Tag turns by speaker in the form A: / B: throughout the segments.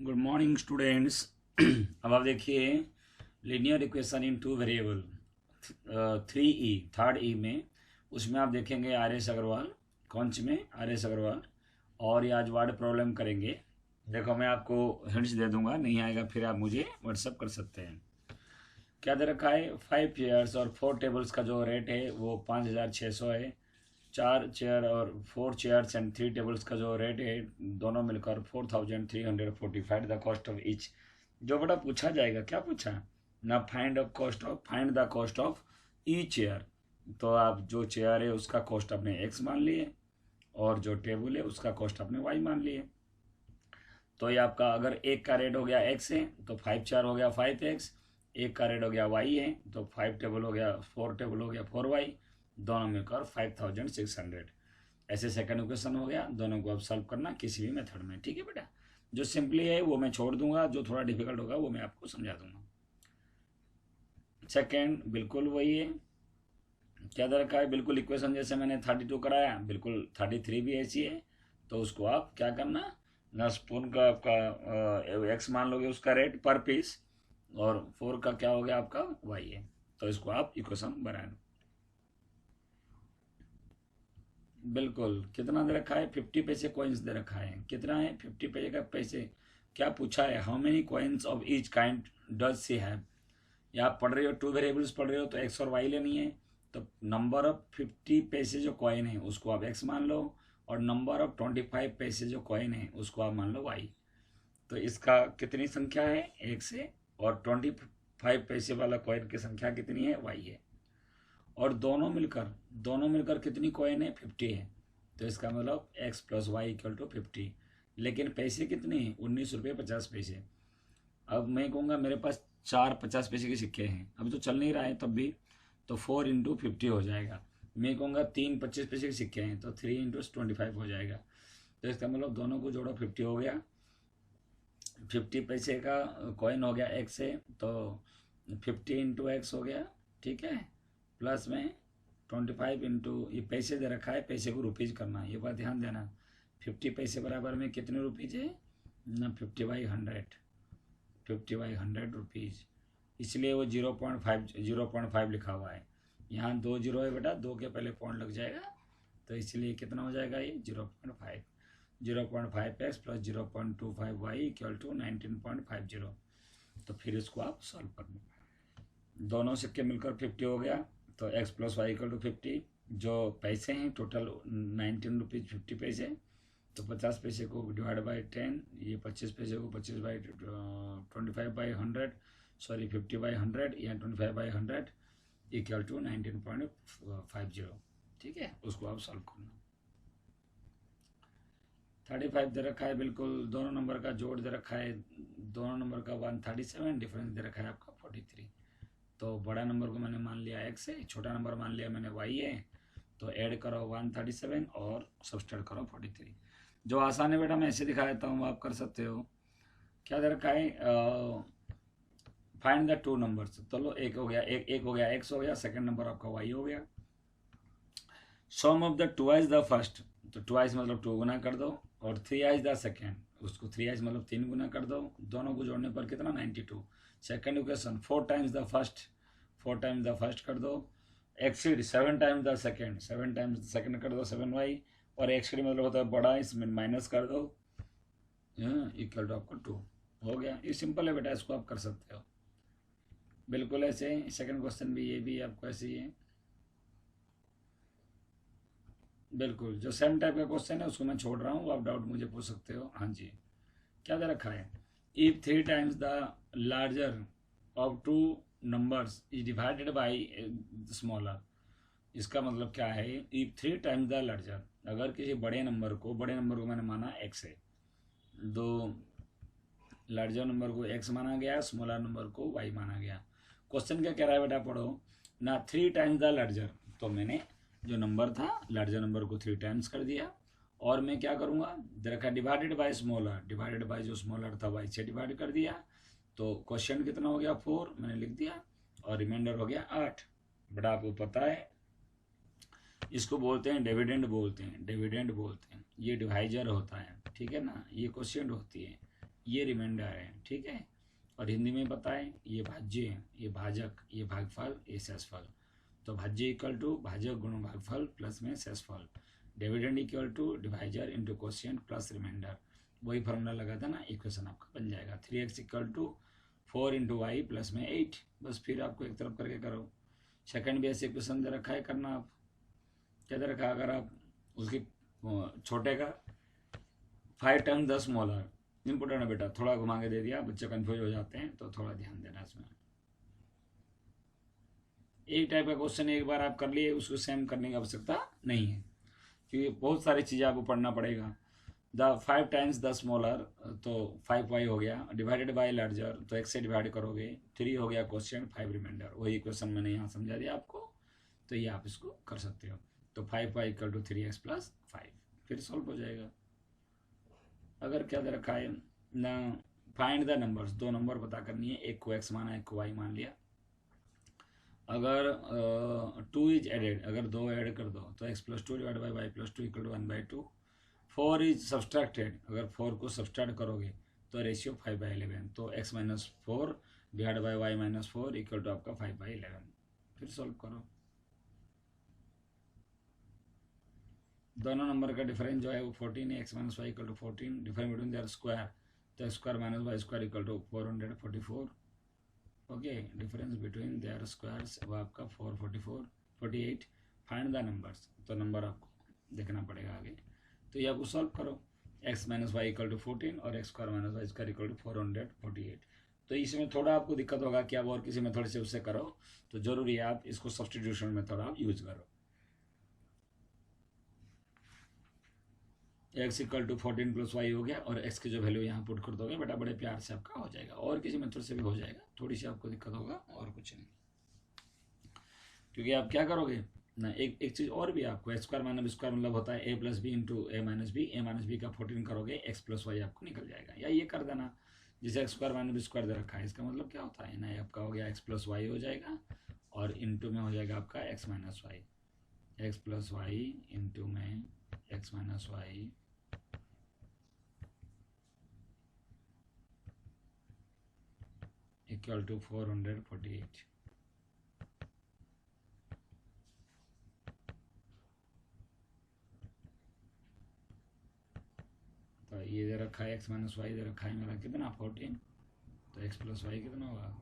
A: Good morning students. अब आप देखिए linear equation in two variable 3E third ई में, उसमें आप देखेंगे आर एस अग्रवाल, कौन सी में आर एस अग्रवाल, और ये आज वर्ड प्रॉब्लम करेंगे। देखो मैं आपको हिंट्स दे दूंगा, नहीं आएगा फिर आप मुझे व्हाट्सअप कर सकते हैं। क्या दे रखा है, 5 चेयर्स और 4 टेबल्स का जो रेट है वो 5600 है। 4 चेयर और 4 चेयर्स एंड 3 टेबल्स का जो रेट है दोनों मिलकर 4345 द कॉस्ट ऑफ ईच। जो बड़ा पूछा जाएगा, क्या पूछा ना, find the cost of E chair. तो आप जो चेयर है उसका कॉस्ट आपने एक्स मान लिए और जो टेबल है उसका कॉस्ट आपने वाई मान लिए। तो ये आपका अगर एक का रेट हो गया एक्स है तो 5 चेयर हो गया 5x, एक का रेट हो गया वाई है तो 5 टेबल हो गया 4 टेबल हो गया 4y, दोनों मिलकर 5600। ऐसे सेकंड इक्वेशन हो गया। दोनों को अब सॉल्व करना किसी भी मेथड में, ठीक है बेटा। जो सिंपली है वो मैं छोड़ दूंगा, जो थोड़ा डिफिकल्ट होगा वो मैं आपको समझा दूंगा। सेकंड बिल्कुल वही है, क्या दे रखा है, बिल्कुल इक्वेशन जैसे मैंने 32 कराया, बिल्कुल 33 भी ऐसी है। तो उसको आप क्या करना ना, स्पून का आपका एक्स मान लोगे उसका रेट पर पीस, और 4 का क्या हो गया आपका वाई है। तो इसको आप इक्वेशन बना लो। बिल्कुल कितना दे रखा है, 50 पैसे कॉइन्स दे रखा है। कितना है, 50 पैसे का पैसे। क्या पूछा है, how many coins of each kind does she have. या आप पढ़ रहे हो, टू वेरिएबल्स पढ़ रहे हो तो एक्स और वाई लेनी है। तो नंबर ऑफ 50 पैसे जो कॉइन है उसको आप एक्स मान लो, और नंबर ऑफ 25 पैसे जो कॉइन है उसको आप मान लो वाई। तो इसका कितनी संख्या है, एक से, और 25 पैसे वाला कॉइन की संख्या कितनी है, वाई है। और दोनों मिलकर कितनी कॉइन है, 50 है। तो इसका मतलब x plus y equal to 50। लेकिन पैसे कितने हैं, 19 रुपये 50 पैसे। अब मैं कहूँगा मेरे पास 4 50 पैसे के सिक्के हैं, अभी तो चल नहीं रहा है तब भी, तो 4 इंटू 50 हो जाएगा। मैं कहूँगा 3 25 पैसे के सिक्के हैं तो 3 इंटू 25 हो जाएगा। तो इसका मतलब दोनों को जोड़ो 50 हो गया। 50 पैसे का कॉइन हो गया एक्स से, तो 50 इंटू एक्स हो गया, ठीक है। प्लस में 25 इंटू, ये पैसे दे रखा है, पैसे को रुपीज़ करना, ये बात ध्यान देना। 50 पैसे बराबर में कितने रुपीज़ है ना, 50/100, 50/100 रुपीज़। इसलिए वो 0.5 लिखा हुआ है। यहाँ 2 जीरो है बेटा, 2 के पहले पॉइंट लग जाएगा, तो इसलिए कितना हो जाएगा ये 0.5। 0.5x plus 0.25y equal to 19.50। तो फिर इसको आप सॉल्व कर लो। दोनों सिक्के मिलकर 50 हो गया, तो x plus y equal to 50। जो पैसे हैं टोटल 19 रुपीज़ 50 पैसे, तो 50 पैसे को डिवाइड बाई 10, ये 25 पैसे को 25/100, सॉरी 50/100 या 25/100 इक्वल टू 19.50, ठीक है। उसको आप सॉल्व करना। 35 दे रखा है, बिल्कुल दोनों नंबर का जोड़ दे रखा है, दोनों नंबर का 137, डिफरेंस दे रखा है आपका 43। तो बड़ा नंबर को मैंने मान लिया एक्स है, छोटा नंबर मान लिया मैंने वाई है। तो ऐड करो 137 और सब्सट्रैक्ट करो 43। जो आसान है बेटा मैं ऐसे दिखा देता हूँ, आप कर सकते हो। क्या दे रखा है, फाइंड द टू नंबर्स। चलो एक हो गया, एक हो गया एक्स हो गया, सेकंड नंबर आपका वाई हो गया। Sum of the twice the first, तो ट्वाइस मतलब 2 गुना कर दो, और 3 द सेकेंड, उसको 3 मतलब 3 गुना कर दो। दोनों को जोड़ने पर कितना 92। Second equation 4 times the first, 4 times the first कर दो, exceed 7 times the second, 7 times second कर दो 7y, और एक्सीड मतलब होता है बड़ा, इसमें माइनस कर दो, इक्वल टू आपको 2 हो गया। ये सिंपल है बेटा, इसको आप कर सकते हो बिल्कुल ऐसे। सेकंड क्वेश्चन भी, ये भी आपको ऐसे ही है बिल्कुल। जो सेम टाइप का क्वेश्चन है उसको मैं छोड़ रहा हूँ, आप डाउट मुझे पूछ सकते हो। हाँ जी, क्या दे रखा है, if 3 times the larger of 2 numbers is divided by smaller. इसका मतलब क्या है, इफ 3 टाइम्स द लार्जर, अगर किसी बड़े नंबर को मैंने माना एक्स है, दो लार्जर नंबर को एक्स माना गया, स्मॉलर नंबर को वाई माना गया। क्वेश्चन क्या कह रहा है बेटा, पढ़ो ना, 3 टाइम्स द लार्जर, तो मैंने जो नंबर था लार्जर नंबर को 3 टाइम्स कर दिया, और मैं क्या करूँगा, देखा divided by smaller, divided by जो स्मॉलर था वाई से डिवाइड कर दिया। तो क्वेश्चन कितना हो गया 4 मैंने लिख दिया, और रिमाइंडर हो गया 8। बेटा आपको पता है इसको बोलते हैं डिविडेंड बोलते हैं, डिविडेंड बोलते हैं। ये डिवाइजर होता है, ठीक है ना, ये क्वेश्चन होती है, ये रिमाइंडर है, ठीक है। और हिंदी में बताएं, ये भाज्य है, ये भाजक, ये भागफल, ये शेषफल। तो भाज्य इक्वल टू भाजक गुण भागफल प्लस में शेषफल। Dividend equal to divisor into quotient plus remainder. वही फॉर्मूला लगा था ना, इक्वेशन आपका बन जाएगा 3x equal to 4 into y plus में 8। बस फिर आपको एक तरफ करके करो। सेकंड भी ऐसे इक्वेशन दे रखा है, करना आप क्या दे रखा है, अगर आप उसकी छोटे का 5 टन 10 मोलर इम्पोर्टेंट है बेटा, थोड़ा घुमा के दे दिया, बच्चे कंफ्यूज हो जाते हैं, तो थोड़ा ध्यान देना इसमें। एक टाइप का क्वेश्चन एक बार आप कर लिए, उसको सेम करने की आवश्यकता नहीं है, क्योंकि बहुत सारी चीज़ें आपको पढ़ना पड़ेगा। द 5 टाइम्स 10 मोलर, तो 5y हो गया, डिवाइडेड बाय लार्जर, तो x से डिवाइड करोगे, 3 हो गया क्वेश्चन, 5 रिमाइंडर। वही क्वेश्चन मैंने यहाँ समझा दिया आपको, तो ये आप इसको कर सकते हो। तो 5y equal to 3x plus 5, फिर सॉल्व हो जाएगा। अगर क्या दे रखा है ना, फाइंड द नंबर्स, दो नंबर पता करनी है, एक को x माना, एक को y मान लिया। अगर 2 इज एडेड, अगर 2 ऐड कर दो तो x plus 2 divide by y plus 2 equal to 1/2। 4 is subtracted, अगर 4 को सब्सट्रैक्ट करोगे तो रेशियो 5/11, तो x minus 4 divide by y minus 4 equal to आपका 5/11। फिर सॉल्व करो। दोनों नंबर का डिफरेंस जो है वो 14 है, x minus y equal to 14, difference between their square, तो square minus y square equal to 444। Okay, difference between their squares वो आपका 448। फाइंड द नंबर्स, तो नंबर आपको देखना पड़ेगा आगे, तो ये आपको सॉल्व करो। x minus y equal to 14 और x square minus y square equal to 448। तो इसमें थोड़ा आपको दिक्कत होगा कि आप और किसी मेथड से उससे करो, तो जरूरी है आप इसको सब्सटीट्यूशन मेथड आप यूज करो। x equal to 14 plus y हो गया, और x की जो वैल्यू यहाँ पुट कर दोगे बेटा, बड़े प्यार से आपका हो जाएगा। और किसी मेथड से भी हो जाएगा, थोड़ी सी आपको दिक्कत होगा और कुछ नहीं, क्योंकि आप क्या करोगे ना, एक चीज़ और भी आपको, x square minus b square मतलब होता है a plus b into a minus b का 14 करोगे, एक्स प्लस वाई आपको निकल जाएगा। या ये कर देना, जिसे x square minus b square दे रखा है, इसका मतलब क्या होता है ना, आपका हो गया एक्स प्लस वाई हो जाएगा, और इंटू में हो जाएगा आपका x minus y, x plus y into में x minus y equal to 448। तो ये दे रखा है एक्स माइनस वाई दे रखा है मेरा कितना 14, तो एक्स प्लस वाई कितना होगा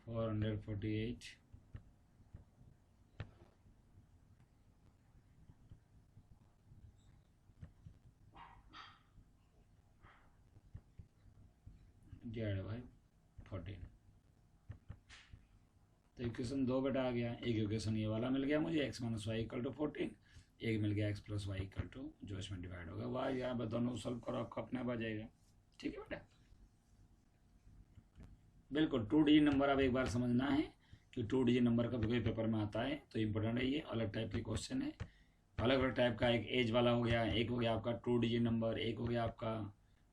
A: 448 डिवाइड बाई 14। तो इक्वेशन 2 बेटा आ गया। एक इक्वेशन ये वाला मिल गया मुझे, x minus y equal to 14, एक मिल गया x plus y equal to, जो इसमें डिवाइड होगा वाह, यहाँ पर दोनों सॉल्व करो, आपको अपने आप आ जाएगा। ठीक है बेटा, बिल्कुल 2 डिजिट नंबर आप एक बार समझना है कि 2 डिजिट नंबर का कोई पेपर में आता है तो इम्पोर्टेंट है, ये अलग टाइप के क्वेश्चन है, अलग अलग टाइप का। एक एज वाला हो गया, एक हो गया आपका 2 डिजिट नंबर, एक हो गया आपका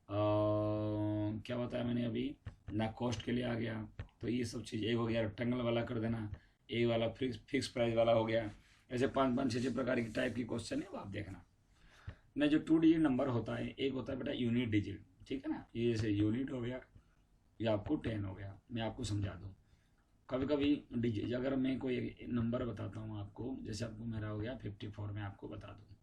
A: क्या बताया मैंने अभी ना, कॉस्ट के लिए आ गया। तो ये सब चीज़, एक हो गया रेक्टेंगल वाला कर देना, एक वाला फिक्स प्राइस वाला हो गया। ऐसे 5-5-6 प्रकार की टाइप की क्वेश्चन है, वो आप देखना ना। जो 2 डिजिट नंबर होता है, एक होता है बेटा यूनिट डिजिट, ठीक है ना, ये जैसे यूनिट हो गया, या आपको 10 हो गया। मैं आपको समझा दूँ, कभी कभी डिजिट, अगर मैं कोई नंबर बताता हूँ आपको, जैसे आपको मेरा हो गया 54, में आपको बता दूँ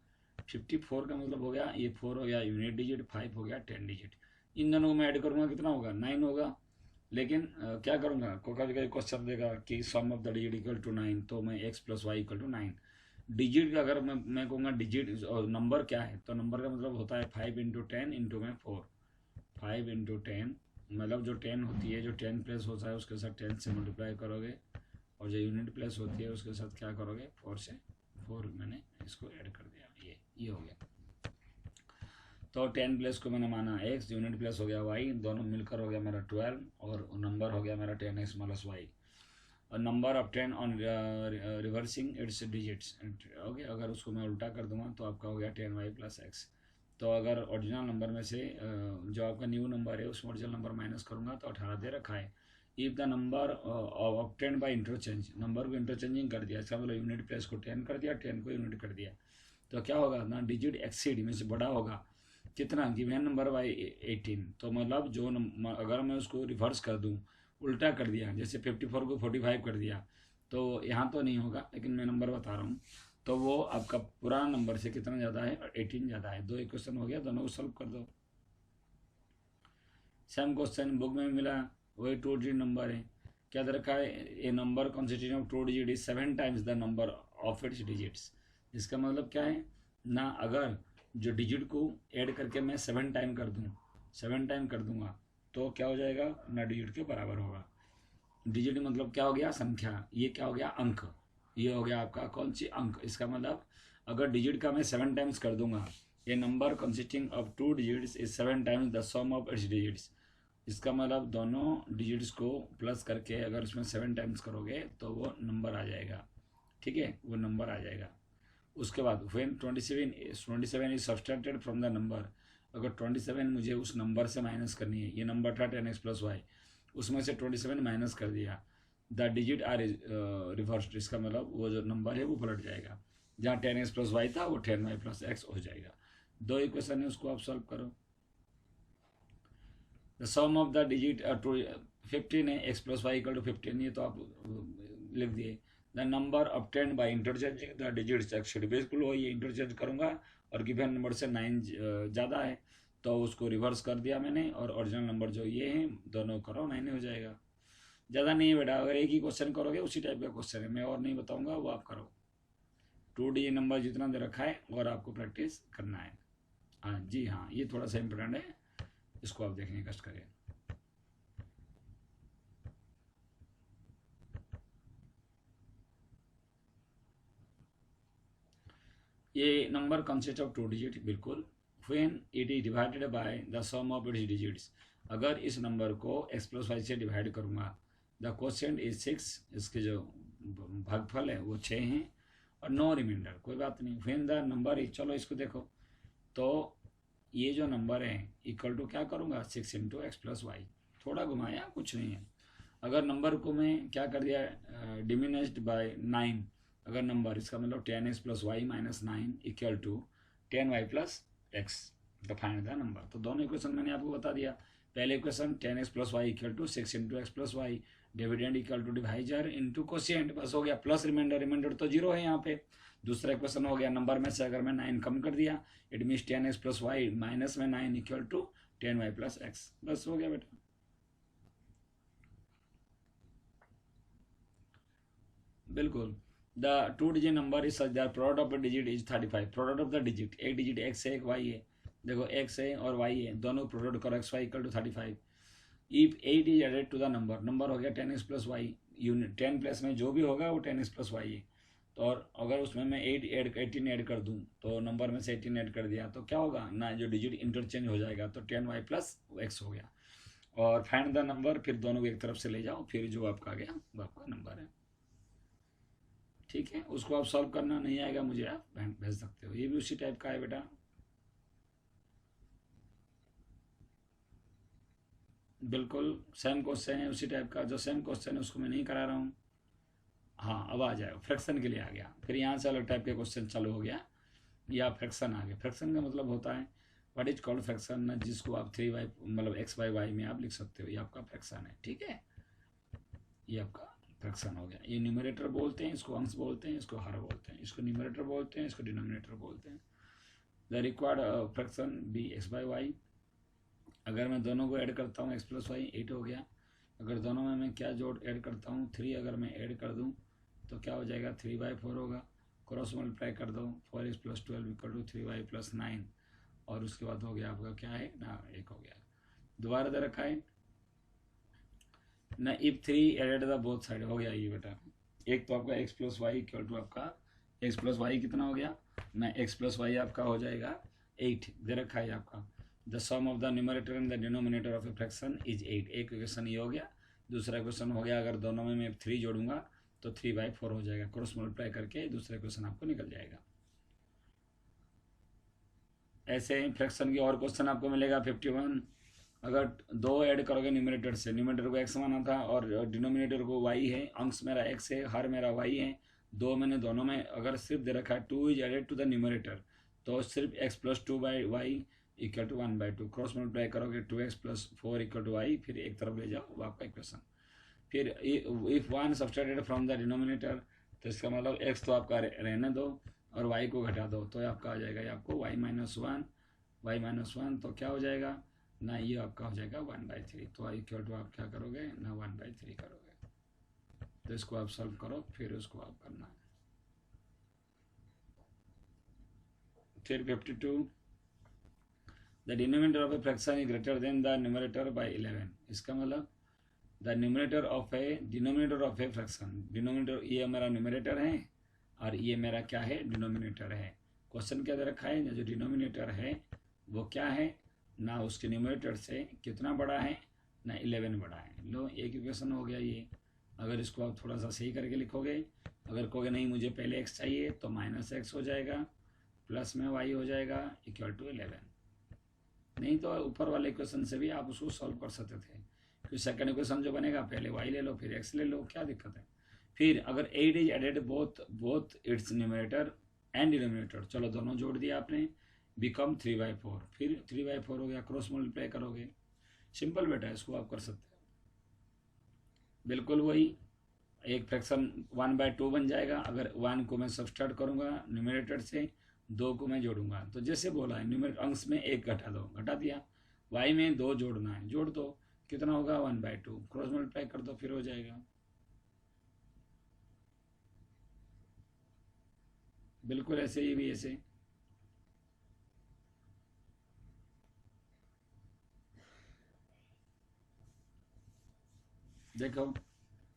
A: 54 का मतलब हो गया, ये 4 हो गया यूनिट डिजिट, 5 हो गया 10 डिजिट। इन दोनों को मैं ऐड करूँगा कितना होगा 9 होगा। लेकिन क्या करूँगा, कभी कभी क्वेश्चन देगा कि sum of the digit equal to 9, तो मैं x plus y equal to 9 digit, अगर मैं कहूँगा डिजिट और नंबर क्या है, तो नंबर का मतलब होता है 5 इंटू 10 इंटू में 4, 5 इंटू 10 मतलब जो 10 होती है, जो 10 प्लस होता है उसके साथ 10 से मल्टीप्लाई करोगे, और जो यूनिट प्लस होती है उसके साथ क्या करोगे 4 से, 4 मैंने इसको ऐड कर दिया, ये हो गया। तो 10 प्लस को मैंने माना x, यूनिट प्लस हो गया y, दोनों मिलकर हो गया मेरा 12, और नंबर हो गया मेरा 10x माइनस वाई, और number of 10 on reversing it's digits. Okay, अगर उसको मैं उल्टा कर दूंगा तो आपका हो गया 10y प्लस एक्स। तो अगर ओरिजिनल नंबर में से जो आपका न्यू नंबर है उसमें ओरिजिनल नंबर माइनस करूँगा तो 18 दे रखा है। If the number obtained by interchange, number को इंटरचेंजिंग कर दिया, इसका मतलब यूनिट प्लस को 10 कर दिया, 10 को यूनिट कर दिया, तो क्या होगा ना, डिजिट एक्सीड में से बड़ा होगा कितना, गिवन नंबर बाई 18। तो मतलब जो अगर मैं उसको रिवर्स कर दूं, उल्टा कर दिया, जैसे 54 को 45 कर दिया, तो यहाँ तो नहीं होगा, लेकिन मैं नंबर बता रहा हूँ, तो वो आपका पुराना नंबर से कितना ज़्यादा है, 18 ज़्यादा है। दो इक्वेशन हो गया, दोनों को सॉल्व कर दो। सेम क्वेश्चन बुक में मिला, वही 2 डिजिट नंबर है। क्या दे रखा है, a number consisting of 2 digit is 7 times the number of its digits. इसका मतलब क्या है ना, अगर जो डिजिट को ऐड करके मैं 7 टाइम कर दूँ, 7 टाइम कर दूंगा, तो क्या हो जाएगा ना, डिजिट के बराबर होगा। डिजिट मतलब क्या हो गया, संख्या, ये क्या हो गया, अंक, ये हो गया आपका कौन सी, अंक। इसका मतलब अगर डिजिट का मैं 7 टाइम्स कर दूंगा, a number consisting of 2 digits is 7 times the sum of its digits. इसका मतलब दोनों डिजिट्स को प्लस करके अगर उसमें 7 टाइम्स करोगे तो वो नंबर आ जाएगा, ठीक है, वो नंबर आ जाएगा। उसके बाद when 27 is subtracted from the number, अगर 27 मुझे उस नंबर से माइनस करनी है, ये नंबर था 10x + y, उसमें से 27 माइनस कर दिया, द डिजिट आर रिवर्स्ड। इसका मतलब वो जो नंबर है वो पलट जाएगा, जहाँ 10x + y था वो 10y + x हो जाएगा। दो इक्वेशन है, उसको आप सॉल्व करो। The sum of the digit 15 है, x + y = 15, ये तो आप लिख दिए। The number obtained by interchanging the digits exceed, बिल्कुल वो ये इंटरचेंज करूंगा और गिवन नंबर से 9 ज़्यादा है तो उसको रिवर्स कर दिया मैंने, और ओरिजिनल नंबर जो ये है दोनों करो 9 हो जाएगा। ज़्यादा नहीं है बेटा, अगर एक ही क्वेश्चन करोगे उसी टाइप का क्वेश्चन है, मैं और नहीं बताऊंगा, वो आप करो। 2D नंबर जितना दे रखा है और आपको प्रैक्टिस करना है। हाँ जी हाँ, ये थोड़ा सा इंपॉर्टेंट है, इसको आप देखने का कष्ट करें। ये नंबर कंसिस्ट ऑफ 2 डिजिट, बिल्कुल। When it is divided by the sum of its digits, अगर इस नंबर को x + y से डिवाइड करूंगा, द क्वोशिएंट इज 6, इसके जो भागफल है वो 6 हैं, और नो रिमाइंडर, कोई बात नहीं। व्हेन द नंबर इज, चलो इसको देखो, तो ये जो नंबर है इक्वल टू क्या करूँगा, 6 × x + y, थोड़ा घुमाया, कुछ नहीं है। अगर नंबर को मैं क्या कर दिया, डिमिनिश्ड बाय 9, अगर नंबर, इसका मतलब 10x + y - 9 = 10y + x, the find the number. तो दोनों इक्वेशन मैंने आपको बता दिया। पहले equation 10x + y = 6 × x + y, dividend = divisor × quotient, बस हो गया, प्लस रिमाइंडर, रिमाइंडर तो 0 है यहाँ पे। दूसरा इक्वेशन हो गया, नंबर में से अगर मैं 9 कम कर दिया, it means 10x + y minus में 9 = 10y + x, बस हो गया बेटा। बिल्कुल। The 2 digit number is such that product of the digit is 35। Product of the digit, एक डिजिट x है, एक y है, देखो x है और y है, दोनों प्रोडक्ट करो, x y = 35। If 8 is added to the number, number हो गया 10x + y, यूनिट 10 प्लस में जो भी होगा वो 10x + y है, तो और अगर उसमें मैं 18 ऐड कर दूं, तो नंबर में से 18 ऐड कर दिया तो क्या होगा ना, जो डिजिट इंटरचेंज हो जाएगा, तो 10y + x हो गया। और फाइंड द नंबर, फिर दोनों को एक तरफ से ले जाओ, फिर जो आपका आ गया वो आपका नंबर है, ठीक है। उसको आप सॉल्व करना नहीं आएगा मुझे, आप भेज सकते हो, ये भी उसी टाइप का है बेटा, बिल्कुल सेम क्वेश्चन है उसी टाइप का। जो सेम क्वेश्चन है उसको मैं नहीं करा रहा हूँ। हाँ अब आ जाएगा, फ्रैक्शन के लिए आ गया, फिर यहाँ से अलग टाइप के क्वेश्चन चालू हो गया, या फ्रैक्शन आ गया। फ्रैक्शन का मतलब होता है व्हाट इज कॉल्ड फ्रैक्शन ना, जिसको आप 3y मतलब x/y में आप लिख सकते हो, ये आपका फ्रैक्शन है, ठीक है, ये आपका फ्रैक्शन हो गया। ये न्यूमरेटर बोलते हैं, इसको अंश बोलते हैं, इसको हर बोलते हैं, इसको न्यूमरेटर बोलते हैं, इसको डिनोमिनेटर बोलते हैं। The required fraction be x/y। अगर मैं दोनों को ऐड करता हूँ x + y 8 हो गया। अगर दोनों में मैं क्या जोड़ ऐड करता हूँ 3, अगर मैं ऐड कर दूँ तो क्या हो जाएगा 3/4 होगा। क्रॉस मल्टीप्लाई कर दो, 4x + 12 = 3y + 9, और उसके बाद हो गया आपका क्या है ना 1 हो गया। दोबारा दे रखा है ना, if 3 added the both side, हो गया ये बेटा। एक तो आपका x + y = आपका x + y कितना हो गया ना, x + y आपका हो जाएगा 8 दे रखा है आपका। The sum of the numerator and the denominator of a fraction is 8, एक क्वेश्चन ये हो गया। दूसरा क्वेश्चन हो गया, अगर दोनों में मैं 3 जोड़ूंगा तो 3/4 हो जाएगा, क्रॉस मल्टीप्लाई करके दूसरा क्वेश्चन आपको निकल जाएगा। ऐसे ही फ्रैक्शन की और क्वेश्चन आपको मिलेगा 51। अगर 2 ऐड करोगे न्यूमरेटर से, न्यूमरेटर को x माना था और डिनोमिनेटर को y है, अंश मेरा x है, हर मेरा y है, दो मैंने दोनों में अगर सिर्फ दे रखा है 2 is added to the numerator, तो सिर्फ x plus 2/y equal to 1/2, cross multiply करोगे 2x plus 4 equal to y, फिर एक तरफ ले जाओ वो आपका इक्वेशन। फिर if 1 subtracted from the denominator, तो इसका मतलब x तो आपका रहने दो और y को घटा दो, तो आपका आ जाएगा ये आपको y-1, तो क्या हो जाएगा ना, ये आपका हो जाएगा 1/3। तो इक्वल टू आप क्या करोगे ना 1/3 करोगे। तो इसको आप सॉल्व करो, फिर उसको आप करना है। फिर 52, the denominator of a fraction is greater than the numerator bye 11। इसका मतलब the denominator of a fraction, denominator ये मेरा न्यूमरेटर है और ये मेरा क्या है डिनोमिनेटर है। क्वेश्चन क्या दे रखा है, जो डिनोमिनेटर है वो क्या है ना, उसके न्यूमरेटर से कितना बड़ा है ना 11 बड़ा है। लो एक इक्वेशन हो गया ये। अगर इसको आप थोड़ा सा सही करके लिखोगे, अगर कहोगे नहीं मुझे पहले x चाहिए तो -x हो जाएगा, प्लस में y हो जाएगा इक्वल टू 11। नहीं तो ऊपर वाले इक्वेशन से भी आप उसको सॉल्व कर सकते थे, क्योंकि सेकंड इक्वेशन जो बनेगा पहले y ले लो फिर x ले लो, क्या दिक्कत है। फिर अगर 8 is added both its numerator and denominator, चलो दोनों जोड़ दिया आपने, बिकम 3/4, फिर 3/4 हो गया, क्रॉस मल्टीप्लाई करोगे, सिंपल बेटा इसको आप कर सकते हो। बिल्कुल वही एक फ्रैक्शन 1/2 बन जाएगा। अगर 1 को मैं सब्सट्रैक्ट करूंगा न्यूमरेटर से, 2 को मैं जोड़ूंगा, तो जैसे बोला है न्यूमरेटर अंश में 1 घटा दो, घटा दिया, y में 2 जोड़ना है, जोड़ दो, कितना होगा 1/2, क्रॉस मल्टीप्लाई कर दो, फिर हो जाएगा। बिल्कुल ऐसे ही भी ऐसे। देखो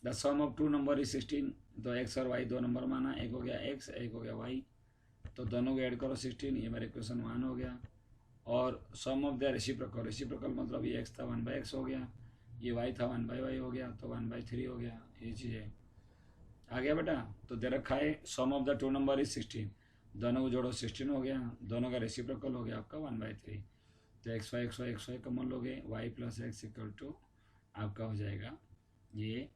A: the sum of 2 number is 16, तो x और y दो नंबर माना, एक हो गया x एक हो गया y, तो दोनों को ऐड करो 16, ये मेरे क्वेश्चन 1 हो गया। और सम ऑफ द रेसिप्रोकल मतलब ये x था 1/x हो गया, ये y था 1/y हो गया, तो 1/3 हो गया। ये चीज़ है, आ गया बेटा। तो दे रखा है सम ऑफ द 2 नंबर इज 16, दोनों को जोड़ो 16 हो गया, दोनों का रेसिप्रोकल हो गया आपका 1/3, तो xy कॉमन लोगे, y plus x equal to आपका हो जाएगा ये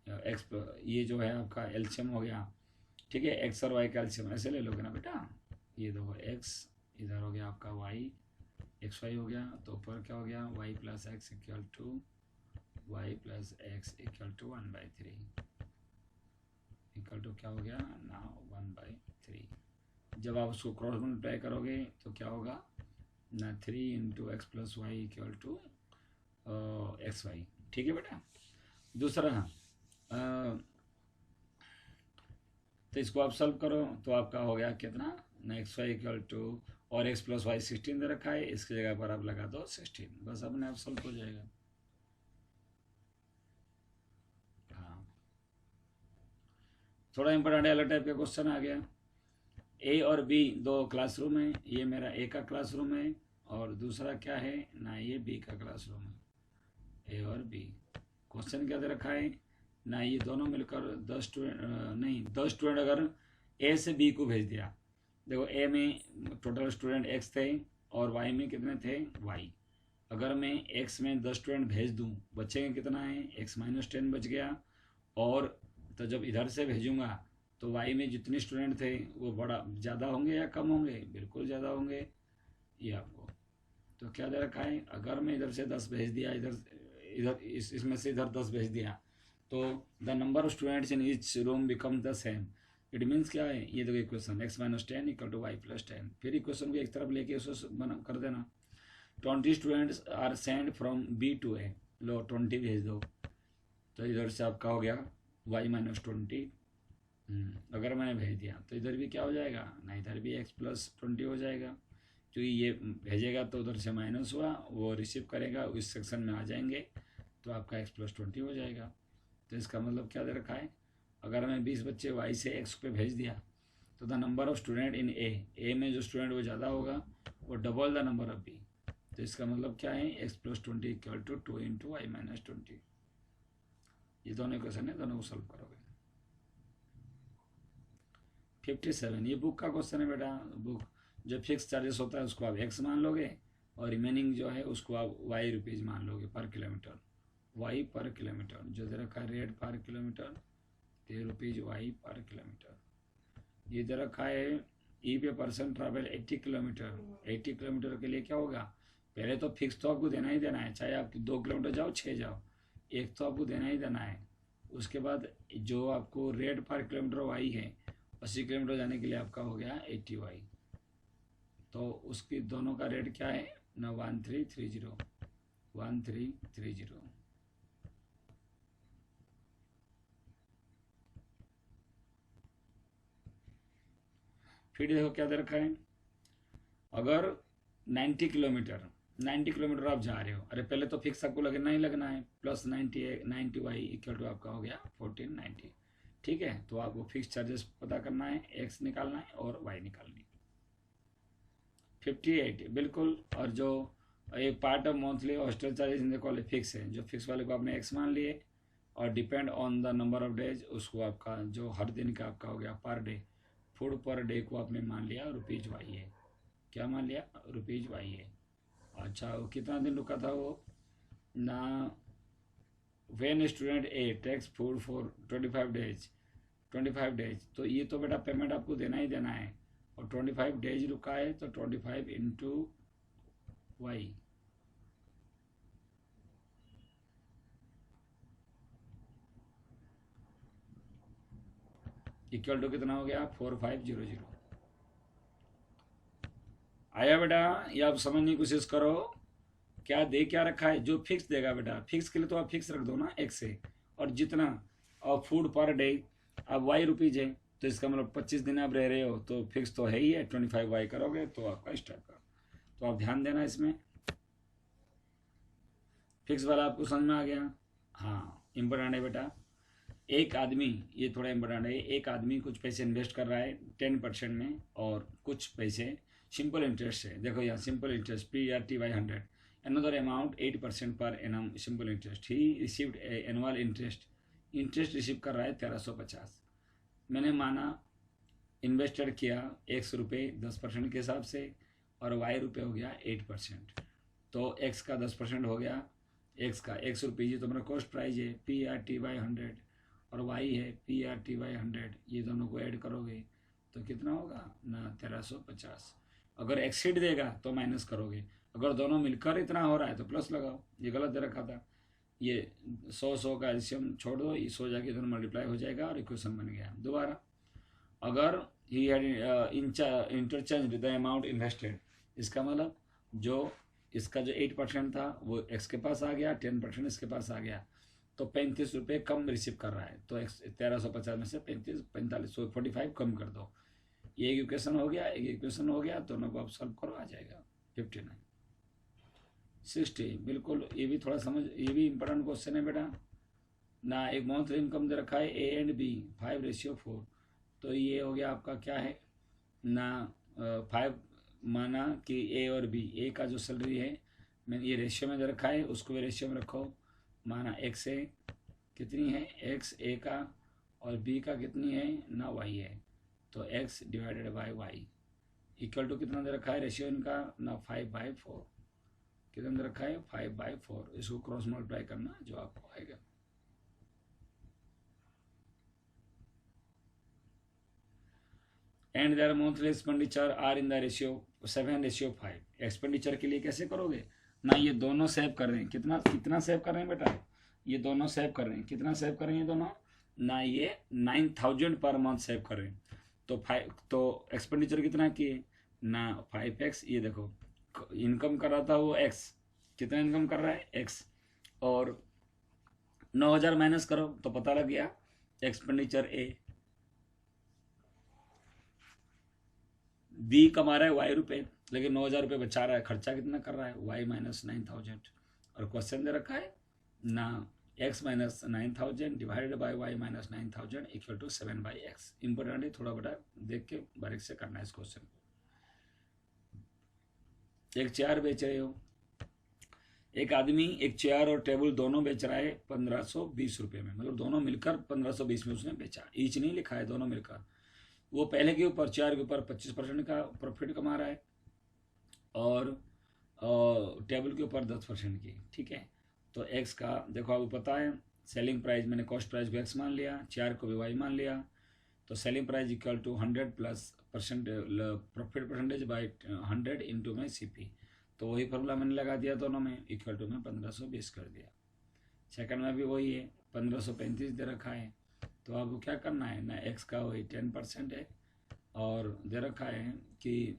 A: एक्स, ये जो है आपका एलसीएम हो गया, ठीक है, एक्स और वाई का एलसीएम ऐसे ले लोगे ना बेटा, ये देखो एक्स इधर हो गया आपका वाई, एक्स वाई हो गया, तो ऊपर क्या हो गया y plus x equal to 1/3 equal to क्या हो गया ना 1/3। जब आप उसको क्रॉस मल्टीप्लाई करोगे तो क्या होगा ना 3 × x + y equal to xy, ठीक है बेटा। दूसरा तो इसको आप सॉल्व करो, तो आपका हो गया कितना ना xy इक्वल टू, और x + y 16 दे रखा है, इसकी जगह पर आप लगा दो 16, बस अपने आप सॉल्व हो जाएगा। हाँ, थोड़ा इंपॉर्टेंट अलग टाइप का क्वेश्चन आ गया। ए और बी दो क्लासरूम है, ये मेरा ए का क्लासरूम है और दूसरा क्या है ना ये बी का क्लासरूम है, ए और बी। क्वेश्चन क्या दे रखा है ना, ये दोनों मिलकर 10 स्टूडेंट अगर ए से बी को भेज दिया, देखो ए में टोटल स्टूडेंट x थे और y में कितने थे y, अगर मैं x में 10 स्टूडेंट भेज दूं, बचेंगे कितना है x - 10 बच गया, और तो जब इधर से भेजूंगा तो y में जितने स्टूडेंट थे वो बड़ा ज़्यादा होंगे या कम होंगे, बिल्कुल ज़्यादा होंगे, ये आपको। तो क्या दे रखा है, अगर मैं इधर से 10 भेज दिया, इधर इसमें से इधर 10 भेज दिया, तो the number of students in each room become the same. It means क्या है, ये देखो equation x - 10 equal to y + 10, फिर इक्वेशन को एक तरफ लेके उसको बना कर देना। 20 students are sent from b to a, लो 20 भेज दो, तो इधर से आपका हो गया y - 20। अगर मैंने भेज दिया तो इधर भी क्या हो जाएगा ना, इधर भी x + 20 हो जाएगा, क्योंकि ये भेजेगा तो उधर से माइनस हुआ, वो रिसीव करेगा इस सेक्शन में आ जाएंगे, तो आपका x + 20 हो जाएगा। तो इसका मतलब क्या दे रखा है, अगर मैं 20 बच्चे y से x पे भेज दिया, तो the number of student in a में जो स्टूडेंट वो ज़्यादा होगा वो double the number of b। तो इसका मतलब क्या है x + 20 इक्वल टू 2 × y - 20। ये दोनों क्वेश्चन है, दोनों को सॉल्व करोगे। 57 ये बुक का क्वेश्चन है बेटा। बुक जो फिक्स चार्जेस होता है उसको आप x मान लोगे, और रिमेनिंग जो है उसको आप y रुपीज़ मान लोगे पर किलोमीटर, y पर किलोमीटर जो दे रखा है रेट पर किलोमीटर, 10 रुपीज़ y पर किलोमीटर। ये दे रखा है ई पे पर्सन ट्रैवल 80 किलोमीटर। 80 किलोमीटर के लिए क्या होगा, पहले तो फिक्स तो आपको देना ही देना है, चाहे आप 2 किलोमीटर जाओ 6 जाओ, एक तो आपको देना ही देना है। उसके बाद जो आपको रेट पर किलोमीटर वाई है, 80 किलोमीटर जाने के लिए आपका हो गया 80 वाई। तो उसकी दोनों का रेट क्या है ना, 1330 1330। फिर देखो क्या दे रखा है, अगर 90 किलोमीटर आप जा रहे हो, अरे पहले तो फिक्स आपको लगना ही लगना है, प्लस 90 वाई इक्वल टू आपका हो गया 1490। ठीक है, तो आपको फिक्स चार्जेस पता करना है, एक्स निकालना है और वाई निकालनी है। 58 बिल्कुल। और जो एक part of monthly hostel charges in the college fix है, जो फिक्स वाले को आपने एक्स मान लिए, और depend on the number of days, उसको आपका जो हर दिन का आपका हो गया per day, food per day को आपने मान लिया रुपीज वाई है। क्या मान लिया, रुपीज वाई है। अच्छा, वो कितना दिन रुका था वो ना, when student a takes food for 25 days, 25 days, तो ये तो बेटा पेमेंट आपको देना ही देना है, और 25 डेज रुका है तो 25 इंटू वाई, इक्वल टू कितना हो गया 4500। आया बेटा, ये आप समझने की कोशिश करो, क्या दे क्या रखा है, जो फिक्स देगा बेटा, फिक्स के लिए तो आप फिक्स रख दो ना एक से, और जितना, और फूड पर डे अब वाई रुपीज है, तो इसका मतलब 25 दिन आप रह रहे हो तो फिक्स तो है ही है, 25 वाई करोगे तो आपका इस टाइप का। तो आप ध्यान देना इसमें, फिक्स वाला आपको समझ में आ गया। हाँ, इम्पोर्टेंट है बेटा। एक आदमी, ये थोड़ा इम्पोर्टेंट है, एक आदमी कुछ पैसे इन्वेस्ट कर रहा है 10% में, और कुछ पैसे सिंपल इंटरेस्ट है, देखो यहाँ simple interest PRTY 100, another amount 8% per annum simple interest, he received annual interest receive कर रहा है 1350। मैंने माना इन्वेस्टेड किया 100 रुपये 10% के हिसाब से, और वाई रुपये हो गया 8%, तो एक्स का 10% हो गया, एक्स का 100 रुपये, ये तो मेरा कॉस्ट प्राइस है PRTY 100, और वाई है PRTY 100, ये दोनों को ऐड करोगे तो कितना होगा ना 1350। अगर एक्सीड देगा तो माइनस करोगे, अगर दोनों मिलकर इतना हो रहा है तो प्लस लगाओ। ये गलत दे रखा था, ये 100 का एल्शियम छोड़ दो, ये 100 जाके दोनों मल्टीप्लाई हो जाएगा और इक्वेशन बन गया। दोबारा, अगर he had interchange the amount invested, इसका मतलब जो इसका जो 8% था वो एक्स के पास आ गया, 10% इसके पास आ गया, तो 35 रुपये कम रिसीव कर रहा है, तो 1350 में से 45 45 कम कर दो। ये एक इक्वेशन हो गया, एक इक्वेशन हो गया, दोनों को आप सॉल्व करो, आ जाएगा 59 60। बिल्कुल, ये भी थोड़ा समझ, ये भी इंपॉर्टेंट क्वेश्चन है बेटा ना। एक मंथली इनकम दे रखा है A एंड B 5:4, तो ये हो गया आपका क्या है ना 5, माना कि A और B, A का जो सैलरी है मैंने ये रेशियो में दे रखा है, उसको भी रेशियो में रखो, माना X है कितनी है, X A का, और B का कितनी है ना Y है, तो X divided by Y equal to कितना दे रखा है रेशियो इनका ना 5/4, कितना दे रखा है 5/4, इसको क्रॉस मल्टीप्लाई करना जो आपको आएगा। And their monthly expenditure are in the ratio 7:5। Expenditure के लिए कैसे करोगे ना, ये दोनों सेव कर रहे हैं, कितना कितना सेव कर रहे हैं बेटा, ये दोनों सेव कर रहे हैं, कितना सेव कर रहे हैं दोनों ना, ये 9000 पर मंथ सेव कर रहे हैं, तो 5, तो एक्सपेंडिचर कितना किए ना 5x, ये देखो इनकम कर रहा था वो x, कितना इनकम कर रहा है x, और 9000 माइनस करो तो पता लग गया एक्सपेंडिचर A, B कमा रहा है y रुपये, लेकिन 9000 रुपये बचा रहा है, खर्चा कितना कर रहा है y माइनस 9000, और क्वेश्चन दे रखा है ना x minus 9000 divided by y minus 9000 equal to 7/x। Important है, थोड़ा बड़ा देख के बारीक से करना है इस क्वेश्चन को। एक चेयर बेच रहे हो, एक आदमी एक चेयर और टेबल दोनों बेच रहा है 1520 रुपये में, मतलब दोनों मिलकर 1520 में उसने बेचा, ईच नहीं लिखा है, दोनों मिलकर। वो पहले के ऊपर चेयर के ऊपर 25% का प्रॉफिट कमा रहा है, और टेबल के ऊपर 10% की, ठीक है। तो एक्स का देखो आपको पता है, सेलिंग प्राइस मैंने कॉस्ट प्राइस को एक्स मान लिया, चेयर को भी वाई मान लिया, तो selling price equal to 100 plus profit percentage by 100 into में CP। तो वही फॉर्मूला मैंने लगा दिया दोनों में, इक्वल टू में 1520 कर दिया। सेकंड में भी वही है, 1535 दे रखा है। तो आपको क्या करना है ना, x का वही 10% है और दे रखा है कि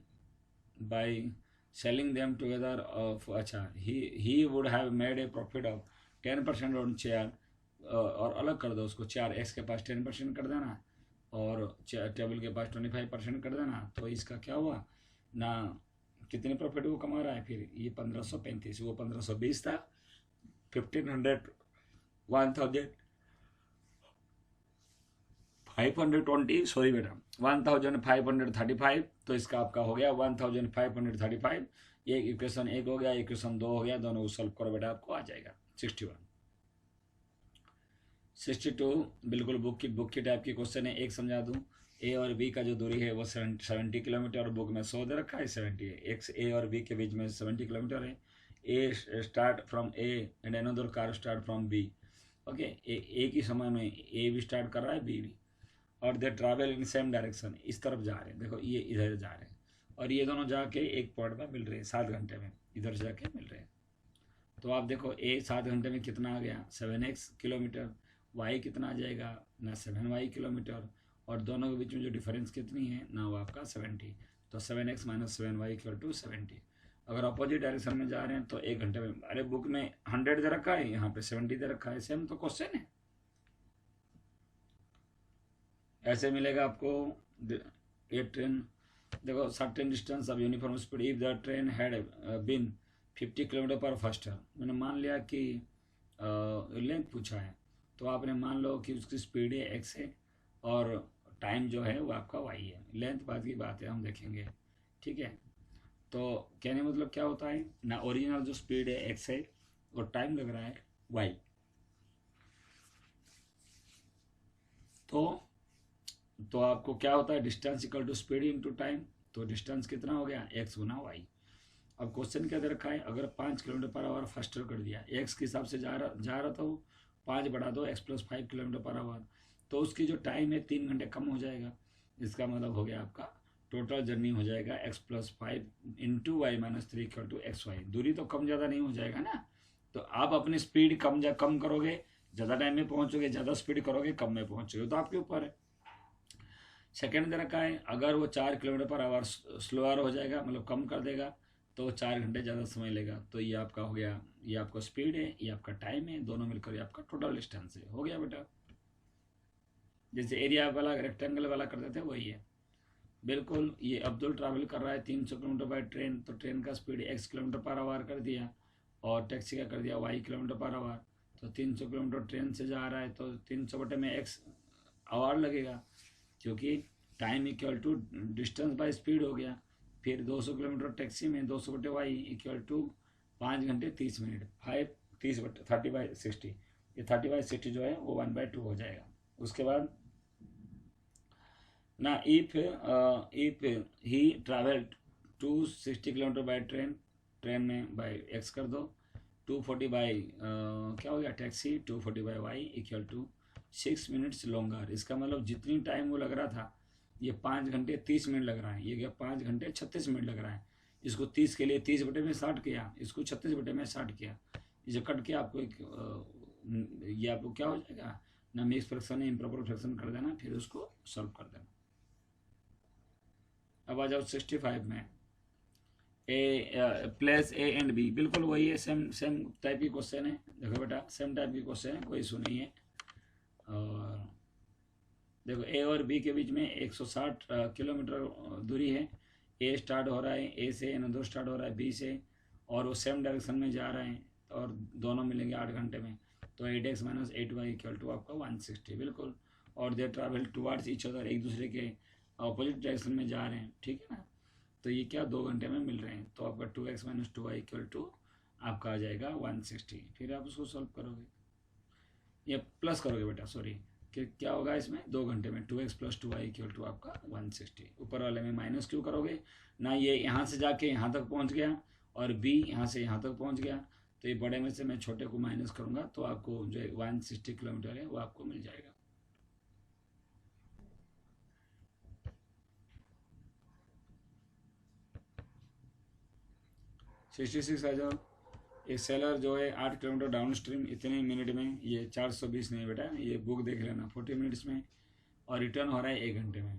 A: by selling them together of, अच्छा he would have made a profit of 10% on chair, और अलग कर दो उसको, 4x के पास 10% कर देना और टेबल के पास 25% कर देना। तो इसका क्या हुआ ना, कितने प्रॉफिट वो कमा रहा है फिर, ये 1535, वो 1520 था, 1500 1520 सॉरी बेटा 1535, तो इसका आपका हो गया 1535। ये इक्वेशन 1 हो गया, इक्वेशन 2 हो गया, दोनों को सॉल्व करो बेटा, आपको आ जाएगा 61। 62 बिल्कुल बुक की टाइप की क्वेश्चन है। एक समझा दूं, ए और बी का जो दूरी है वो 70 किलोमीटर, और बुक में 100 दे रखा है, 70 है। एक्स ए और बी के बीच में 70 किलोमीटर है। A start from A and another car start from B. Okay, एक ही समय में ए भी स्टार्ट कर रहा है, बी भी, और दे ट्रैवल इन सेम डायरेक्शन, इस तरफ जा रहे हैं। देखो ये इधर जा रहे हैं और ये दोनों जाके एक पॉइंट में मिल रहे हैं 7 घंटे में, इधर से जाके मिल रहे हैं। तो आप देखो ए 7 घंटे में कितना आ गया, 7x किलोमीटर, y कितना आ जाएगा ना 7y किलोमीटर, और दोनों के बीच में जो डिफरेंस कितनी है ना, वो आपका 70। तो 7x minus 7y equal to 70। अगर अपोजिट डायरेक्शन में जा रहे हैं तो 1 घंटे में, अरे बुक में 100 दे रखा है, यहाँ पे 70 दे रखा है, सेम तो क्वेश्चन है। ऐसे मिलेगा आपको ये ट्रेन, देखो certain distance of uniform speed if the train had been 50 kilometre पर फास्टर। मैंने मान लिया कि लेंथ पूछा है, तो आपने मान लो कि उसकी स्पीड है x है और टाइम जो है वो आपका y है। लेंथ बाद की बात है, हम देखेंगे, ठीक है। तो कहने मतलब क्या होता है ना, ओरिजिनल जो स्पीड है x है और टाइम लग रहा है y। तो आपको क्या होता है, distance equal to speed into time. तो डिस्टेंस कितना हो गया, x गुना y। अब क्वेश्चन क्या दे रखा है, अगर 5 किलोमीटर पर आवर फास्टर कर दिया, x के हिसाब से जा रहा था वो, 5 बढ़ा दो x plus 5 kilometre per hour, तो उसकी जो टाइम है 3 घंटे कम हो जाएगा। इसका मतलब हो गया आपका टोटल जर्नी हो जाएगा x plus 5 into y minus 3 equal to x y. दूरी तो कम ज़्यादा नहीं हो जाएगा ना। तो आप अपनी स्पीड कम करोगे, ज़्यादा टाइम में पहुँचोगे, ज़्यादा स्पीड करोगे, कम में पहुँचोगे, तो आपके ऊपर है। सेकेंड दे रखा है, अगर वो 4 किलोमीटर पर आवर स्लोअर हो जाएगा, मतलब कम कर देगा, तो 4 घंटे ज़्यादा समय लेगा। तो ये आपका हो गया, ये आपका स्पीड है, ये आपका टाइम है, दोनों मिलकर ये आपका टोटल डिस्टेंस है। हो गया बेटा, जैसे एरिया वाला रेक्टेंगल वाला करते थे वही है बिल्कुल। ये अब्दुल ट्रैवल कर रहा है 300 किलोमीटर बाय ट्रेन, तो ट्रेन का speed x kilometre per hour कर दिया और टैक्सी का कर दिया y किलोमीटर पर आवर। तो 300 किलोमीटर ट्रेन से जा रहा है तो 300 बटे में x आवर लगेगा, क्योंकि time equal to distance by speed हो गया। फिर 200 किलोमीटर टैक्सी में 200 बटे वाई इक्वल टू 5 घंटे 30 मिनट, 30 बटे 30/60, ये 30/60 जो है वो 1/2 हो जाएगा। उसके बाद ना if he travel 260 kilometre by train में बाय x कर दो, 240 बाई क्या हो गया taxi, 240 by y equal to 6 minutes longer. इसका मतलब जितनी टाइम वो लग रहा था, ये 5 घंटे 30 मिनट लग रहा है, ये क्या 5 घंटे 36 मिनट लग रहा है। इसको 30 के लिए 30 बटे में 60 किया, इसको 36 बटे में 60 किया, इसे कट के आपको एक ये आपको क्या हो जाएगा ना, मिक्स फ्रैक्शन है, इम्प्रॉपर फ्रैक्शन कर देना, फिर उसको सॉल्व कर देना। अब आ जाओ 65 में, प्लेस ए एंड बी, बिल्कुल वही है, सेम टाइप की क्वेश्चन है। देखो बेटा सेम टाइप की क्वेश्चन है, कोई इशू नहीं है। और देखो ए और बी के बीच में 160 किलोमीटर दूरी है। ए स्टार्ट हो रहा है ए से, एन दो स्टार्ट हो रहा है बी से, और वो सेम डायरेक्शन में जा रहे हैं और दोनों मिलेंगे 8 घंटे में। तो 8x minus 8y equal to आपका 160 बिल्कुल। और दे ट्रैवल टुवार्ड्स ईच अदर, एक दूसरे के अपोजिट डायरेक्शन में जा रहे हैं, ठीक है ना। तो ये क्या 2 घंटे में मिल रहे हैं, तो आपका 2x minus 2y equal to आपका आ जाएगा 160। फिर आप उसको सॉल्व करोगे, ये प्लस करोगे बेटा, सॉरी, कि क्या होगा इसमें 2 घंटे में 2x plus 2y equal to आपका 160। ऊपर वाले में माइनस क्यों करोगे ना, ये यहाँ से जाके यहाँ तक पहुँच गया और b यहाँ से यहाँ तक पहुँच गया, तो ये बड़े में से मैं छोटे को माइनस करूँगा, तो आपको जो 160 किलोमीटर है वो आपको मिल जाएगा। 66 आ जाओ। एक सेलर जो है 8 किलोमीटर डाउन स्ट्रीम इतने मिनट में, ये 420 नहीं बेटा, ये बुक देख लेना, 40 मिनट्स में, और रिटर्न हो रहा है 1 घंटे में।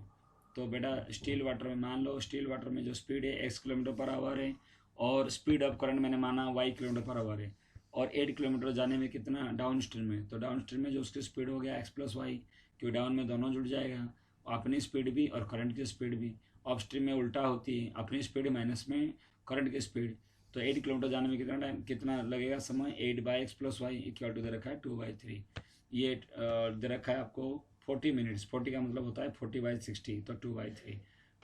A: तो बेटा स्टील वाटर में मान लो, स्टील वाटर में जो स्पीड है x किलोमीटर पर आवर है, और स्पीड ऑफ करंट मैंने माना y किलोमीटर पर आवर है, और 8 किलोमीटर जाने में कितना डाउन स्ट्रीम में, तो डाउन स्ट्रीम में जो उसकी स्पीड हो गया x प्लस वाई, क्योंकि डाउन में दोनों जुड़ जाएगा, अपनी स्पीड भी और करंट की स्पीड भी। ऑफ स्ट्रीम में उल्टा होती है, अपनी स्पीड माइनस में करंट की स्पीड। तो 8 किलोमीटर जाने में कितना टाइम, कितना लगेगा समय, 8/x plus y equal to दे रखा है 2/3। ये दे रखा है आपको 40 मिनट्स, 40 का मतलब होता है 40/60, तो 2/3।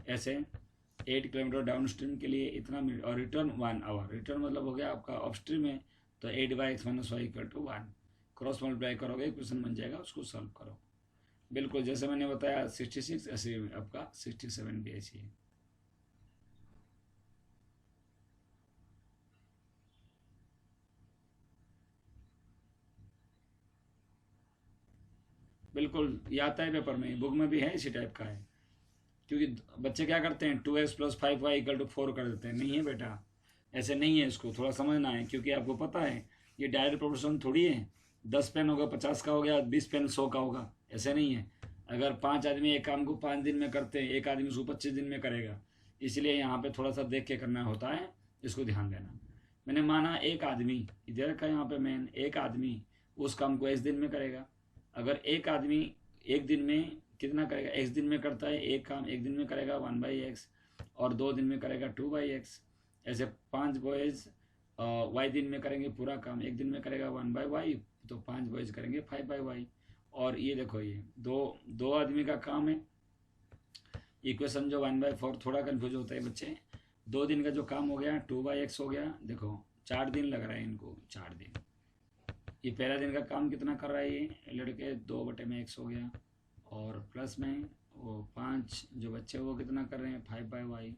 A: ऐसे 8 किलोमीटर डाउन स्ट्रीम के लिए इतना मिनट, और रिटर्न 1 आवर, रिटर्न मतलब हो गया आपका ऑफ स्ट्रीम में, तो 8/x minus y equal to 1। Cross multiply करोगे क्वेश्चन बन जाएगा, उसको सॉल्व करो। बिल्कुल जैसे मैंने बताया 66, ऐसे आपका 67 भी ऐसी है। बिल्कुल ये आता है पेपर में, बुक में भी है, इसी टाइप का है। क्योंकि बच्चे क्या करते हैं 2x plus 5y equal to 4 कर देते हैं, नहीं है बेटा, ऐसे नहीं है, इसको थोड़ा समझना है। क्योंकि आपको पता है ये डायरेक्ट प्रोपोर्शन थोड़ी है, 10 पेन होगा 50 का हो गया, 20 पेन 100 का होगा, ऐसे नहीं है। अगर 5 आदमी एक काम को 5 दिन में करते हैं, एक आदमी उसको 25 दिन में करेगा, इसलिए यहाँ पे थोड़ा सा देख के करना होता है, इसको ध्यान देना। मैंने माना एक आदमी, इधर रखा यहाँ पे मैन, एक आदमी उस काम को x दिन में करेगा। अगर एक आदमी एक दिन में कितना करेगा, x दिन में करता है एक काम, एक दिन में करेगा 1/x, और 2 दिन में करेगा 2/x। ऐसे 5 बॉयज y दिन में करेंगे पूरा काम, एक दिन में करेगा 1/y, तो 5 बॉयज करेंगे 5/y। और ये देखो ये दो आदमी का काम है। इक्वेशन जो 1/4 थोड़ा कन्फ्यूज होता है बच्चे। 2 दिन का जो काम हो गया 2/x हो गया, देखो 4 दिन लग रहा है इनको, 4 दिन। ये पहला दिन का काम कितना कर रहा है ये लड़के, 2/x हो गया, और प्लस में वो 5 जो बच्चे वो कितना कर रहे हैं 5/y,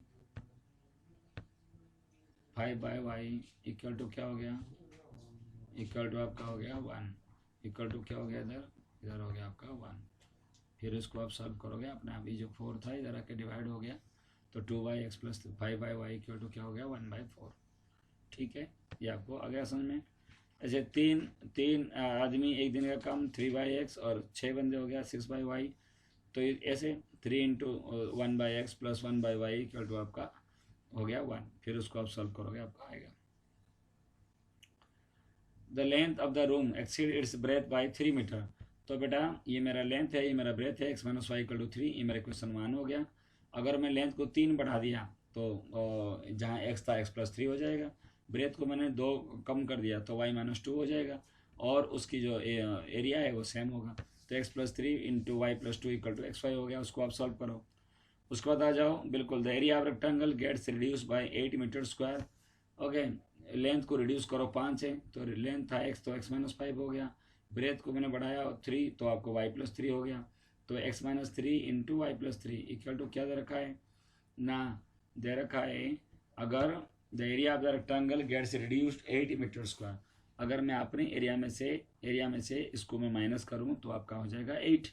A: 5/y इक्वल टू क्या हो गया, इक्वल टू आपका हो गया 1, इक्वल टू क्या हो गया, इधर हो गया आपका 1। फिर इसको आप सॉल्व करोगे अपने आप, ये जो 4 था इधर आके डिवाइड हो गया, तो 2/x plus 5/y equal to क्या हो गया 1/4। ठीक है, ये आपको आ गया समझ में। ऐसे तीन आदमी एक दिन का काम 3/x, और 6 बंदे हो गया 6/y। तो ऐसे 3 into 1/x plus 1/y equal to आपका हो गया 1। फिर उसको आप सॉल्व करोगे, आपका आएगा the length of the room exceed its breadth by 3 metre. तो बेटा ये मेरा लेंथ है, ये मेरा ब्रेथ है, x minus y equal to 3, ये मेरा क्वेश्चन 1 हो गया। अगर मैं लेंथ को 3 बढ़ा दिया तो जहाँ x था x प्लस 3 हो जाएगा, ब्रेथ को मैंने 2 कम कर दिया तो y माइनस 2 हो जाएगा, और उसकी जो एरिया है वो सेम होगा। तो x plus 3 into y plus 2 equal to XY हो गया। उसको आप सॉल्व करो। उसके बाद आ जाओ, बिल्कुल the area of rectangle gets reduce by 8 metre square. Okay, length को रिड्यूस करो 5 है, तो लेंथ था x, तो x माइनस 5 हो गया। ब्रेथ को मैंने बढ़ाया 3, तो आपको y प्लस 3 हो गया। तो x minus 3 into y plus 3 equal to क्या दे रखा है ना, दे रखा है अगर the area of the rectangle gets reduced 8 metre square. अगर मैं अपने एरिया में से इसको मैं माइनस करूं तो आपका हो जाएगा 8।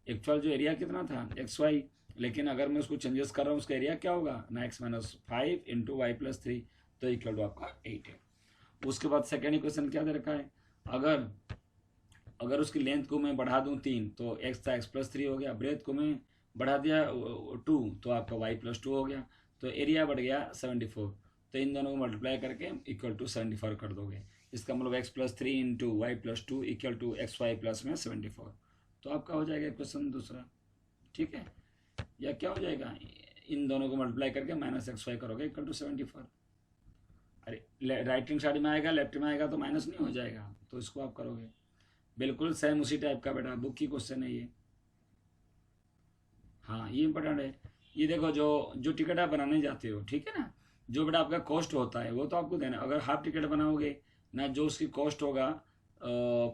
A: एक्चुअल जो एरिया कितना था XY, लेकिन अगर मैं उसको चेंजेस कर रहा हूँ उसका एरिया क्या होगा ना, x minus 5 into y plus 3, तो इक्वल टू आपका 8 है। उसके बाद सेकेंड इक्वेशन क्या दे रखा है, अगर उसकी लेंथ को मैं बढ़ा दूं 3, तो x था x प्लस 3 हो गया। ब्रेथ को मैं बढ़ा दिया 2, तो आपका y प्लस 2 हो गया। तो एरिया बढ़ गया 74, तो इन दोनों को मल्टीप्लाई करके इक्वल टू 74 कर दोगे। इसका मतलब x plus 3 into y plus 2 equal to XY plus में 74। तो आपका हो जाएगा क्वेश्चन दूसरा। ठीक है, या क्या हो जाएगा, इन दोनों को मल्टीप्लाई करके माइनस XY करोगे इक्वल टू 74। अरे राइट हैंड साइड में आएगा, लेफ्ट में आएगा तो माइनस नहीं हो जाएगा, तो इसको आप करोगे। बिल्कुल सेम उसी टाइप का बेटा, बुक की क्वेश्चन है ये। हाँ ये इंपॉर्टेंट है। ये देखो जो टिकट आप बनाने जाते हो, ठीक है ना, जो बेटा आपका कॉस्ट होता है वो तो आपको देना। अगर हाफ टिकट बनाओगे ना, जो उसकी कॉस्ट होगा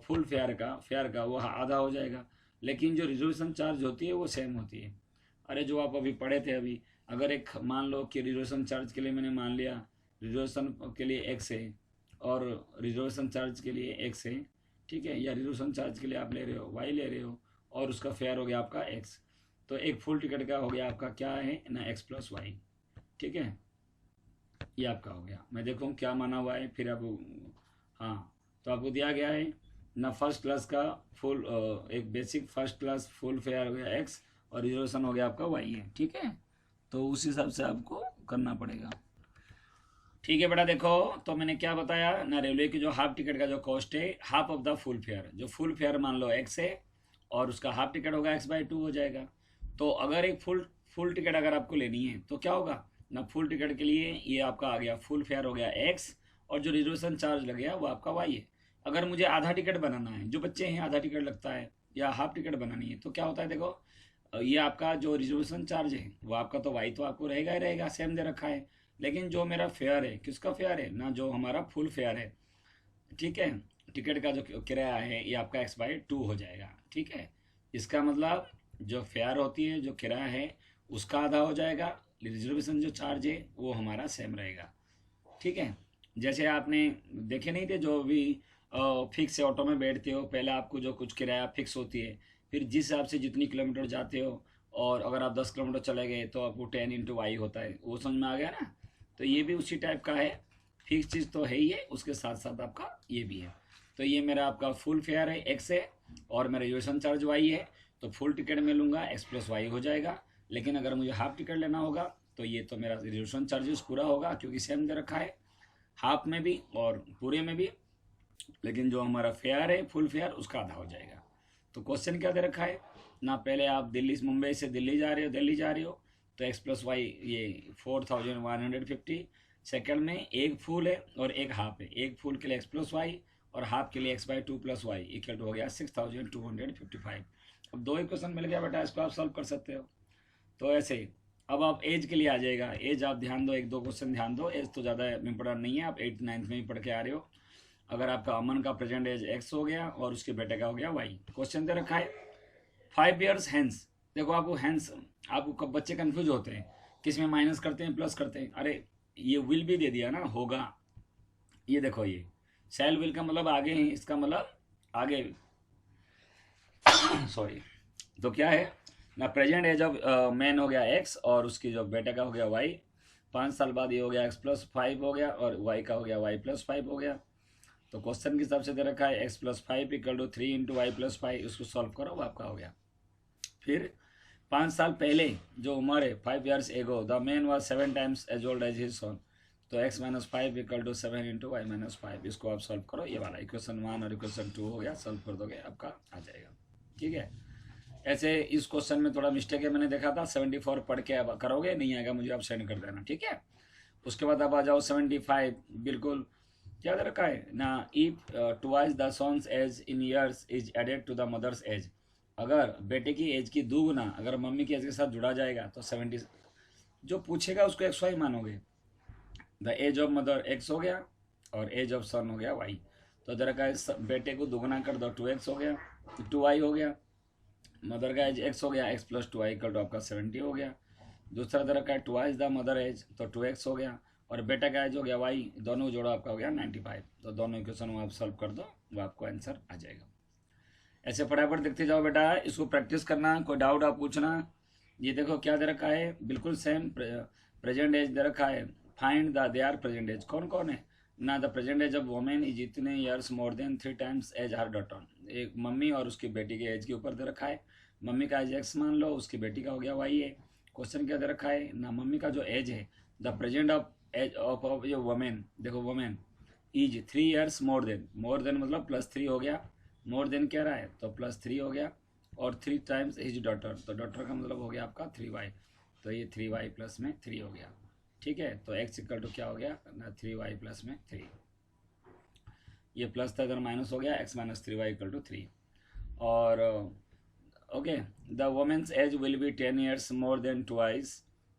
A: फुल फेयर का वो आधा हो जाएगा, लेकिन जो रिजर्वेशन चार्ज होती है वो सेम होती है। अरे जो आप अभी पढ़े थे अभी, अगर एक मान लो कि रिजर्वेशन चार्ज के लिए मैंने मान लिया रिजर्वेशन के लिए x है और रिजर्वेशन चार्ज के लिए x है, ठीक है, या रिजर्वेशन चार्ज के लिए आप ले रहे हो y ले रहे हो, और उसका फेयर हो गया आपका x, तो एक फुल टिकट का हो गया आपका क्या है ना x प्लस वाई। ठीक है, ये आपका हो गया। मैं देखूँ क्या माना हुआ है फिर अब। हाँ, तो आपको दिया गया है ना फर्स्ट क्लास का फुल, एक basic first class full fair हो गया एक्स, और रिजर्वेशन हो गया आपका वाई है। ठीक है, तो उस हिसाब से आपको करना पड़ेगा। ठीक है बेटा, देखो तो मैंने क्या बताया ना, रेलवे की जो हाफ टिकट का जो कॉस्ट है half of the full fair, जो फुल फेयर मान लो एक्स है और उसका हाफ टिकट होगा x/2 हो जाएगा। तो अगर एक फुल फुल टिकट अगर आपको लेनी है तो क्या होगा ना, फुल टिकट के लिए ये आपका आ गया फुल फेयर हो गया एक्स, और जो रिजर्वेशन चार्ज लग गया वो आपका वाई है। अगर मुझे आधा टिकट बनाना है, जो बच्चे हैं आधा टिकट लगता है या हाफ टिकट बनानी है, तो क्या होता है देखो, ये आपका जो रिजर्वेशन चार्ज है वो आपका तो वाई तो आपको रहेगा ही रहेगा, सेम दे रखा है। लेकिन जो मेरा फेयर है, किसका फेयर है ना, जो हमारा फुल फेयर है, ठीक है, टिकट का जो किराया है ये आपका x/2 हो जाएगा। ठीक है, इसका मतलब जो फेयर होती है, जो किराया है उसका आधा हो जाएगा, रिजर्वेशन जो चार्ज है वो हमारा सेम रहेगा। ठीक है, जैसे आपने देखे नहीं थे जो भी फिक्स ऑटो में बैठते हो, पहले आपको जो कुछ किराया फिक्स होती है, फिर जिस हिसाब से जितनी किलोमीटर जाते हो, और अगर आप 10 किलोमीटर चले गए तो आपको 10 × y होता है, वो समझ में आ गया ना। तो ये भी उसी टाइप का है, फिक्स चीज़ तो है ही है, उसके साथ साथ आपका ये भी है। तो ये मेरा आपका फुल फेयर है एक्स है, और मेरा रिजर्वेशन चार्ज वाई है, तो फुल टिकट में लूँगा x+y हो जाएगा। लेकिन अगर मुझे हाफ टिकट लेना होगा तो ये तो मेरा रिजर्वेशन चार्जेस पूरा होगा, क्योंकि सेम दे रखा है हाफ में भी और पूरे में भी, लेकिन जो हमारा फेयर है फुल फेयर उसका आधा हो जाएगा। तो क्वेश्चन क्या दे रखा है ना, पहले आप दिल्ली मुंबई से दिल्ली जा रहे हो तो x+y ये 4150। सेकंड में एक फुल है और एक हाफ है, एक फुल के लिए x+y और हाफ के लिए x/2 + y इक्वल टू हो गया 6255। अब दो इक्वेशन मिल गया बेटा, इसको आप सॉल्व कर सकते हो। तो ऐसे अब आप एज के लिए आ जाएगा, एज आप ध्यान दो, एक दो क्वेश्चन ध्यान दो, एज तो ज़्यादा इंपॉर्टेंट नहीं है, आप 8th 9th में ही पढ़ के आ रहे हो। अगर आपका अमन का प्रेजेंट एज एक्स हो गया और उसके बेटे का हो गया वाई, क्वेश्चन दे रखा है 5 years हैंस। देखो आपको हैंस, आपको कब बच्चे कंफ्यूज होते हैं किस में माइनस करते हैं प्लस करते हैं, अरे ये विल भी दे दिया ना, होगा। ये देखो ये सेल विल का मतलब आगे है, इसका मतलब आगे सॉरी। तो क्या है ना, प्रेजेंट एज ऑफ मैन हो गया एक्स और उसकी जो बेटे का हो गया वाई, 5 साल बाद ये हो गया x+5 हो गया और वाई का हो गया y+5 हो गया। तो क्वेश्चन के हिसाब से दे रखा है x+5 = 3 × y+5, उसको सॉल्व करो वो आपका हो गया। फिर 5 साल पहले जो उम्र है 5 years ago the man was 7 times as old as his son, तो x - 5 = 7 × y - 5, इसको आप सॉल्व करो। ये वाला इक्वेशन 1 और इक्वेशन 2 हो गया, सॉल्व कर दोगे आपका आ जाएगा। ठीक है, ऐसे इस क्वेश्चन में थोड़ा मिस्टेक है, मैंने देखा था 74 पढ़ के अब करोगे, नहीं आएगा मुझे आप सेंड कर देना। ठीक है, उसके बाद आप आ जाओ 75, बिल्कुल क्या दे रखा है ना, if twice the son's age in years is added to the mother's age, अगर बेटे की एज की दोगुना अगर मम्मी की एज के साथ जुड़ा जाएगा तो 70, जो पूछेगा उसको XY मानोगे। The age of mother x हो गया और एज ऑफ सन हो गया वाई, तो इधर का बेटे को दोगुना कर दो 2x हो गया, 2y हो गया, मदर का एज x हो गया, x+2y = आपका 70 हो गया। दूसरा तरह का ट्वाइस द मदर एज तो 2x हो गया, और बेटा का एज हो गया y, दोनों जोड़ा आपका हो गया 95। तो दोनों इक्वेशन आप सॉल्व कर दो, वो आपको आंसर आ जाएगा। ऐसे फटाफट देखते जाओ बेटा, इसको प्रैक्टिस करना, कोई डाउट आप पूछना। ये देखो क्या दे रखा है, बिल्कुल सेम प्रेजेंट एज दे रखा है, find the their present age. कौन कौन है ना, the present age of women is इतने years more than 3 times age her daughter, एक मम्मी और उसकी बेटी के एज के ऊपर दे रखा है। मम्मी का एज x मान लो, उसकी बेटी का हो गया y है। क्वेश्चन क्या दे रखा है ना, मम्मी का जो एज है the present of age of जो वुमेन, देखो women is 3 years more than मतलब +3 हो गया, मोर देन कह रहा है तो +3 हो गया, और 3 times हिज डॉटर, तो डॉटर का मतलब हो गया आपका 3y, तो ये 3y प्लस में 3 हो गया। ठीक है, तो x = क्या हो गया ना, 3y प्लस में 3, ये प्लस था इधर माइनस हो गया, x - 3y = 3। और okay, the women's age will be 10 years more than twice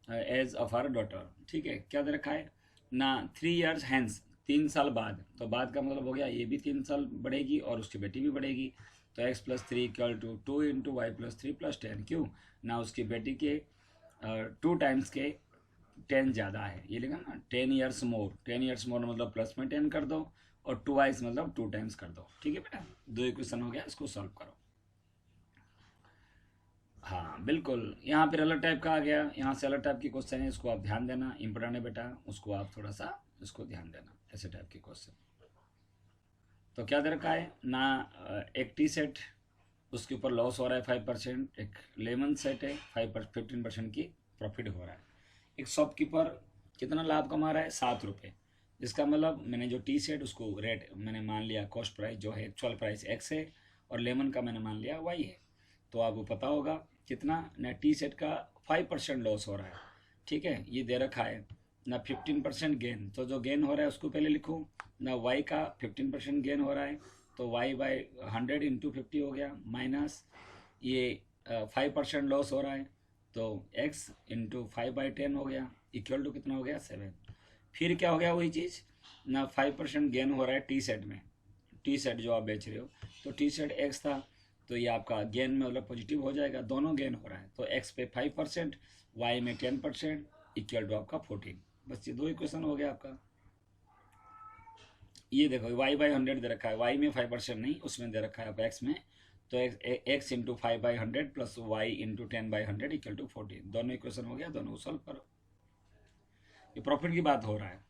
A: age of her daughter. ठीक है, क्या दे रखा है ना, 3 years हैंस, 3 साल बाद, तो बाद का मतलब हो गया ये भी 3 साल बढ़ेगी और उसकी बेटी भी बढ़ेगी, तो x+3 = 2 × y+3 + 10। क्यों ना, उसकी बेटी के 2 times के 10 ज़्यादा है, ये लिखा ना 10 years मोर, 10 years मोर मतलब प्लस में 10 कर दो, और 2y मतलब 2 times कर दो। ठीक है बेटा, दो इक्वेशन हो गया, इसको सॉल्व करो। हाँ बिल्कुल, यहाँ फिर अलग टाइप का आ गया, यहाँ से अलग टाइप की क्वेश्चन है, इसको आप ध्यान देना, इम्पोर्टेंट है बेटा, उसको आप थोड़ा सा इसको ध्यान देना, ऐसे टाइप के क्वेश्चन। तो क्या दे रखा है ना, एक टी सेट उसके ऊपर लॉस हो रहा है 5%, एक लेमन सेट है 15% की प्रॉफिट हो रहा है। एक शॉपकीपर कितना लाभ कमा रहा है, 7 रुपये, जिसका मतलब मैंने जो टी सेट उसको रेट मैंने मान लिया, कॉस्ट प्राइस जो है एक्चुअल प्राइस एक्स है, और लेमन का मैंने मान लिया वाई है। तो आपको पता होगा कितना ना, टी सेट का 5% लॉस हो रहा है, ठीक है, ये दे रखा है ना, 15% गेन, तो जो गेन हो रहा है उसको पहले लिखूँ ना, वाई का 15% गेन हो रहा है, तो वाई बाई 100 इंटू 50 हो गया, माइनस ये 5% लॉस हो रहा है, तो x इंटू 5/10 हो गया, इक्वल टू कितना हो गया 7। फिर क्या हो गया वही चीज़ ना, 5% गेन हो रहा है टी सेट में, टी सेट जो आप बेच रहे हो, तो टी सेट x था, तो ये आपका गेन में मतलब पॉजिटिव हो जाएगा, दोनों गेन हो रहा है, तो x पे 5%, y में 10%, इक्वल टू आपका 14। बस ये दो इक्वेशन हो गया आपका। ये देखो y/100 दे रखा है, y में 5% नहीं, उसमें दे रखा है आपका x में, तो x into 5/100 plus y into 10/100 equal to 14, दोनों इक्वेशन हो गया, दोनों को सॉल्व करो। ये प्रॉफिट की बात हो रहा है।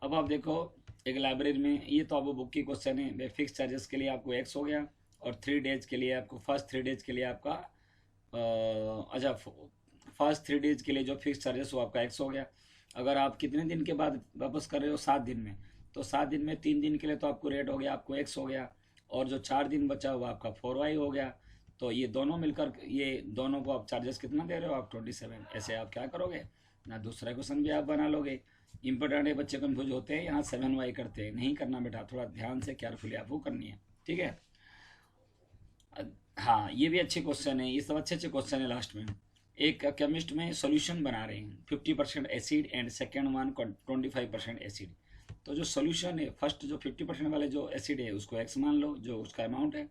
A: अब आप देखो एक लाइब्रेरी में, ये तो आपको बुक की क्वेश्चन है, फिक्स चार्जेस के लिए आपको x हो गया, और 3 डेज के लिए आपको, फर्स्ट 3 डेज के लिए आपका अच्छा, फर्स्ट 3 डेज के लिए जो फिक्स चार्जेस वो आपका x हो गया। अगर आप कितने दिन के बाद वापस कर रहे हो, 7 दिन में, तो 7 दिन में 3 दिन के लिए तो आपको रेट हो गया, आपको x हो गया, और जो 4 दिन बचा हुआ आपका 4y हो गया। तो ये दोनों मिलकर, ये दोनों को आप चार्जेस कितना दे रहे हो आप 27। ऐसे आप क्या करोगे ना, दूसरा क्वेश्चन भी आप बना लोगे। इंपॉर्टेंट है, बच्चे कंफ्यूज होते हैं, यहाँ 7y करते हैं, नहीं करना बेटा, थोड़ा ध्यान से केयरफुली आपको करनी है, ठीक है। हाँ ये भी अच्छे क्वेश्चन है, ये सब अच्छे अच्छे क्वेश्चन है। लास्ट में एक केमिस्ट में सॉल्यूशन बना रहे हैं, 50% acid and second one 25% acid. तो जो सॉल्यूशन है, फर्स्ट जो 50% वाले जो एसिड है उसको x मान लो, जो उसका अमाउंट है,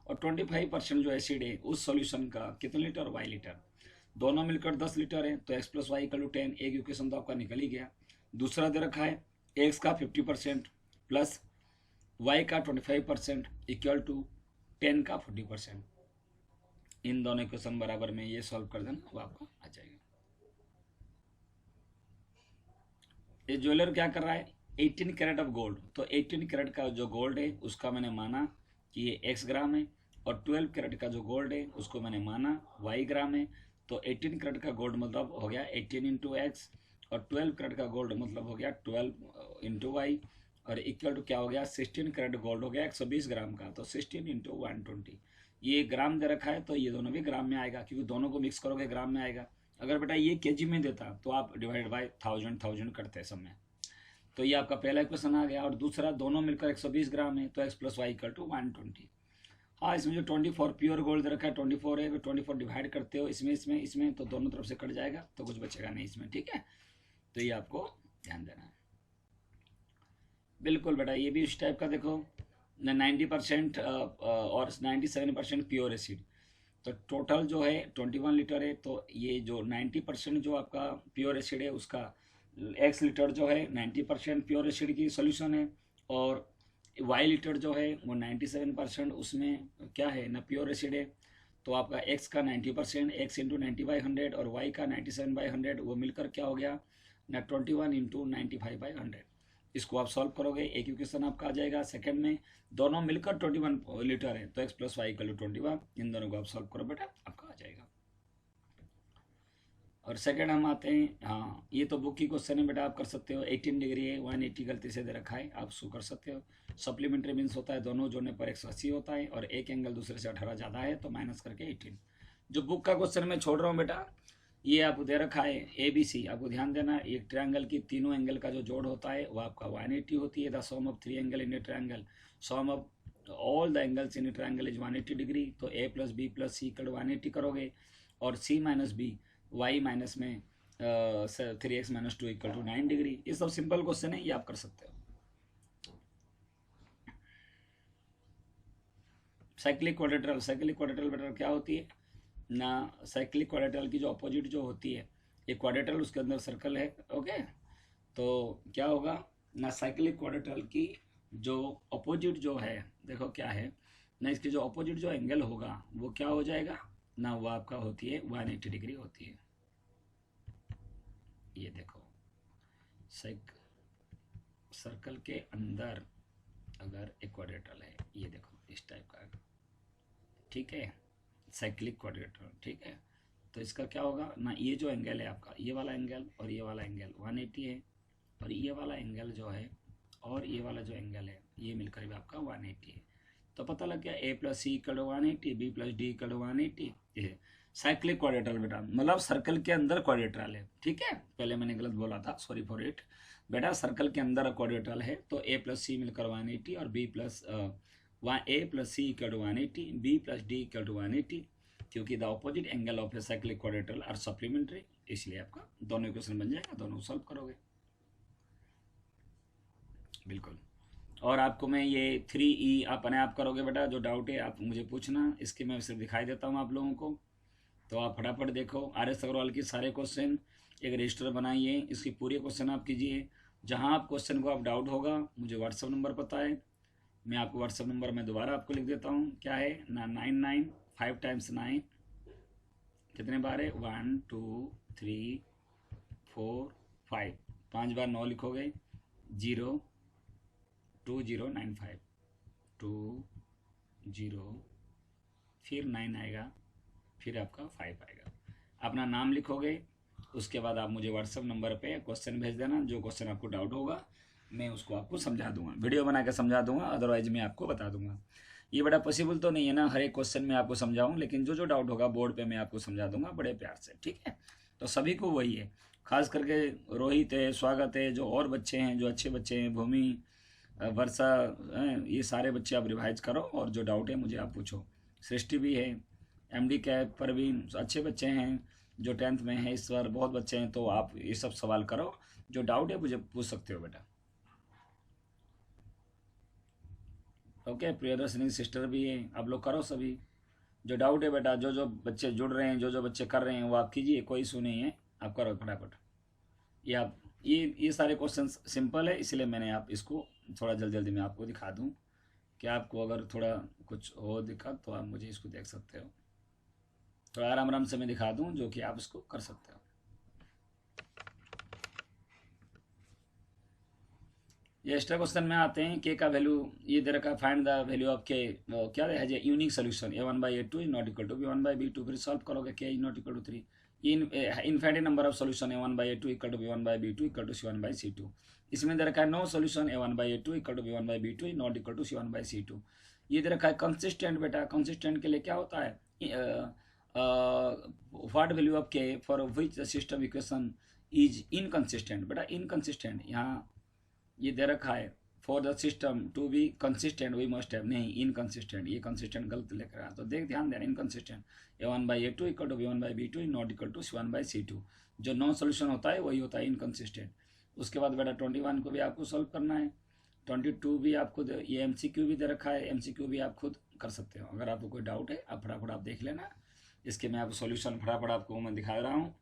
A: और 25% जो एसिड है उस सॉल्यूशन का कितने लीटर, y लीटर, दोनों मिलकर 10 लीटर है, तो x plus y equal to 10, एक इक्वेशन तो आपका निकल ही गया। दूसरा दे रखा है x का 50% प्लस y का 25% इक्वल टू 10 का 40%। इन दोनों इक्वेशन बराबर में ये सॉल्व कर देना, वो आपको आ जाएगा। ये ज्वेलर क्या कर रहा है, 18 कैरेट ऑफ गोल्ड, तो 18 कैरेट का जो गोल्ड है उसका मैंने माना कि ये x ग्राम है, और 12 कैरेट का जो गोल्ड है उसको मैंने माना y ग्राम है। तो 18 कैरेट का गोल्ड मतलब हो गया 18 इंटू एक्स, और 12 कैरेट का गोल्ड मतलब हो गया 12 इंटू वाई, और इक्वल टू क्या हो गया, 16 कैरेट गोल्ड हो गया 120 ग्राम का, तो 16 इंटू 120। ये ग्राम दे रखा है, तो ये दोनों भी ग्राम में आएगा, क्योंकि दोनों को मिक्स करोगे ग्राम में आएगा। अगर बेटा ये केजी में देता तो आप डिवाइड बाय 1000 करते सब में। तो ये आपका पहला इक्वेशन आ गया, और दूसरा दोनों मिलकर 120 ग्राम है, तो x plus y equal to 120। हाँ इसमें जो 24 प्योर गोल्ड दे रखा है 24 है, 24 डिवाइड करते हो इसमें तो दोनों तरफ से कट जाएगा, तो कुछ बचेगा नहीं इसमें, ठीक है। तो ये आपको ध्यान देना है। बिल्कुल बेटा, ये भी इस टाइप का देखो, 90% और 97% प्योर एसिड, तो टोटल जो है 21 लीटर है, तो ये जो 90% जो आपका प्योर एसिड है उसका x लीटर जो है 90% प्योर एसिड की सोल्यूशन है, और y लीटर जो है वो 97% उसमें क्या है ना, प्योर एसिड है। तो आपका x का 90%, x इंटू 90/100, और y का 97/100, वो मिलकर क्या हो गया ना 21 इंटू 95/100। इसको आप सॉल्व करोगे, एक इक्वेशन आपका आ जाएगा। सेकंड में दोनों मिलकर 21 लीटर है, तो x plus y equal to 21, इन दोनों को आप सॉल्व करो बेटा, आपका आ जाएगा। और सेकंड हम आते हैं, हाँ ये तो बुक की क्वेश्चन है बेटा, आप कर सकते हो। 18 डिग्री है, 180 गलती से दे रखा है, आप उसको कर सकते हो। सप्लीमेंट्री मीन्स होता है दोनों जोड़ने पर 180 होता है, और एक एंगल दूसरे से 18 ज़्यादा है, तो माइनस करके 18। जो बुक का क्वेश्चन मैं छोड़ रहा हूँ बेटा, ये आपको दे रखा है ABC, आपको ध्यान देना, एक ट्रायंगल की तीनों एंगल का जो जोड़ होता है वो आपका 180 होती है। The sum of 3 angle in a triangle, sum of all the angles in a triangle is 180 degree. तो A plus B plus C equal 180 करोगे, और C minus B y minus में 3x minus 2 equal to 9 degree. ये सब simple question है, ये आप कर सकते हो। साइक्लिक क्वाड्रेटरल बेटर क्या होती है ना, साइक्लिक क्वाड्रेटरल की जो अपोजिट जो होती है, एक क्वाड्रेटरल उसके अंदर सर्कल है, ओके। तो क्या होगा ना, साइक्लिक क्वाड्रेटरल की जो अपोजिट जो है, देखो क्या है ना, इसकी जो अपोजिट जो एंगल होगा वो क्या हो जाएगा ना वो आपका होती है 180 डिग्री होती है। ये देखो सर्कल के अंदर अगर एक क्वाड्रेटल है, ये देखो इस टाइप का, ठीक है, साइक्लिक क्वाड्रेटल, ठीक है। तो इसका क्या होगा ना, ये जो एंगल है आपका, ये वाला एंगल और ये वाला एंगल 180 है, और ये वाला एंगल जो है और ये वाला जो एंगल है ये मिलकर भी आपका 180 है। तो पता लग गया a plus c equal 180, b plus d equal 180। ये साइक्लिक क्वाड्रेटरल बेटा, मतलब सर्कल के अंदर क्वाड्रेटरल है, ठीक है। पहले मैंने गलत बोला था, सॉरी फॉर इट बेटा। सर्कल के अंदर क्वाड्रेटरल है तो a प्लस सी मिलकर 180 और b plus a plus c equal 180, b plus d equal 180, क्योंकि the opposite angle of a cyclic quadrilateral are supplementary, इसलिए आपका दोनों इक्वेशन बन जाएगा, दोनों सॉल्व करोगे बिल्कुल। और आपको मैं ये 3E अपने आप करोगे बेटा, जो डाउट है आप मुझे पूछना, इसके मैं सिर्फ दिखाई देता हूँ आप लोगों को। तो आप फटाफट देखो RS अग्रवाल की सारे क्वेश्चन, एक रजिस्टर बनाइए, इसकी पूरी क्वेश्चन आप कीजिए। जहाँ आप क्वेश्चन को आप डाउट होगा, मुझे व्हाट्सअप नंबर पता है, मैं आपको व्हाट्सअप नंबर मैं दोबारा आपको लिख देता हूँ, क्या है ना, 99 5 टाइम्स 9 कितने बार है, 1 2 3 4 5, 5 बार 9 लिखोगे, 0 2095 20, फिर 9 आएगा, फिर आपका 5 आएगा। अपना नाम लिखोगे, उसके बाद आप मुझे व्हाट्सएप नंबर पे क्वेश्चन भेज देना, जो क्वेश्चन आपको डाउट होगा मैं उसको आपको समझा दूंगा, वीडियो बना के समझा दूंगा, अदरवाइज मैं आपको बता दूंगा। ये बड़ा पॉसिबल तो नहीं है ना हर एक क्वेश्चन में आपको समझाऊं, लेकिन जो जो डाउट होगा बोर्ड पे मैं आपको समझा दूंगा बड़े प्यार से, ठीक है। तो सभी को वही है, खास करके रोहित है, स्वागत है, जो और बच्चे हैं जो अच्छे बच्चे हैं, भूमि, वर्षा, ये सारे बच्चे आप रिवाइज करो, और जो डाउट है मुझे आप पूछो। सृष्टि भी है, MD कैप पर भी अच्छे बच्चे हैं, जो 10th में है इस बार बहुत बच्चे हैं, तो आप ये सब सवाल करो, जो डाउट है मुझे पूछ सकते हो बेटा। ओके, प्रियदर्शनी सिस्टर भी है, आप लोग करो सभी, जो डाउट है बेटा, जो जो बच्चे जुड़ रहे हैं, जो जो बच्चे कर रहे हैं वो आप कीजिए, कोई इशू नहीं है, आप करो फटाफट। ये आप ये सारे क्वेश्चन सिंपल है, इसलिए मैंने आप इसको थोड़ा जल्दी जल्दी में आपको दिखा दूं, कि आपको अगर थोड़ा कुछ हो दिक्कत तो आप मुझे इसको देख सकते हो, थोड़ा आराम आराम से मैं दिखा दूं, जो कि आप इसको कर सकते हो। ये एक्स्ट्रा क्वेश्चन में आते हैं, के का वैल्यू ये दे रखा है, find the value of k, क्या है जे unique solution a1/a2 is not equal to b1/b2, फिर सॉल्व करोगे k is not equal to 3, infinite number of solution a1/a2 equal to b1/b2 equal to c1/c2। इसमें दे रखा है no solution a1/a2 equal to b1/b2 is not equal to c1/c2। ये दे रखा है कंसिस्टेंट, बेटा कंसिस्टेंट के लिए क्या होता है, what value of k for which the system equation is inconsistent, बेटा इनकंसिस्टेंट यहाँ ये दे रखा है, for the system to be consistent we must have, नहीं इनकंसिस्टेंट, ये कंसिस्टेंट गलत लेकर आया, तो देख ध्यान देना, inconsistent a1/a2 equal to b1/b2 is not equal to c1/c2, जो नॉन सोल्यूशन होता है वही होता है इनकंसिस्टेंट। उसके बाद बेटा 21 को भी आपको सॉल्व करना है, 22 भी आपको ये MCQ भी दे रखा है, MCQ भी आप खुद कर सकते हो, अगर आपको कोई डाउट है आप फटाफट आप देख लेना, इसके मैं आपको सोल्यूशन फटाफट आपको मैं दिखा रहा हूँ।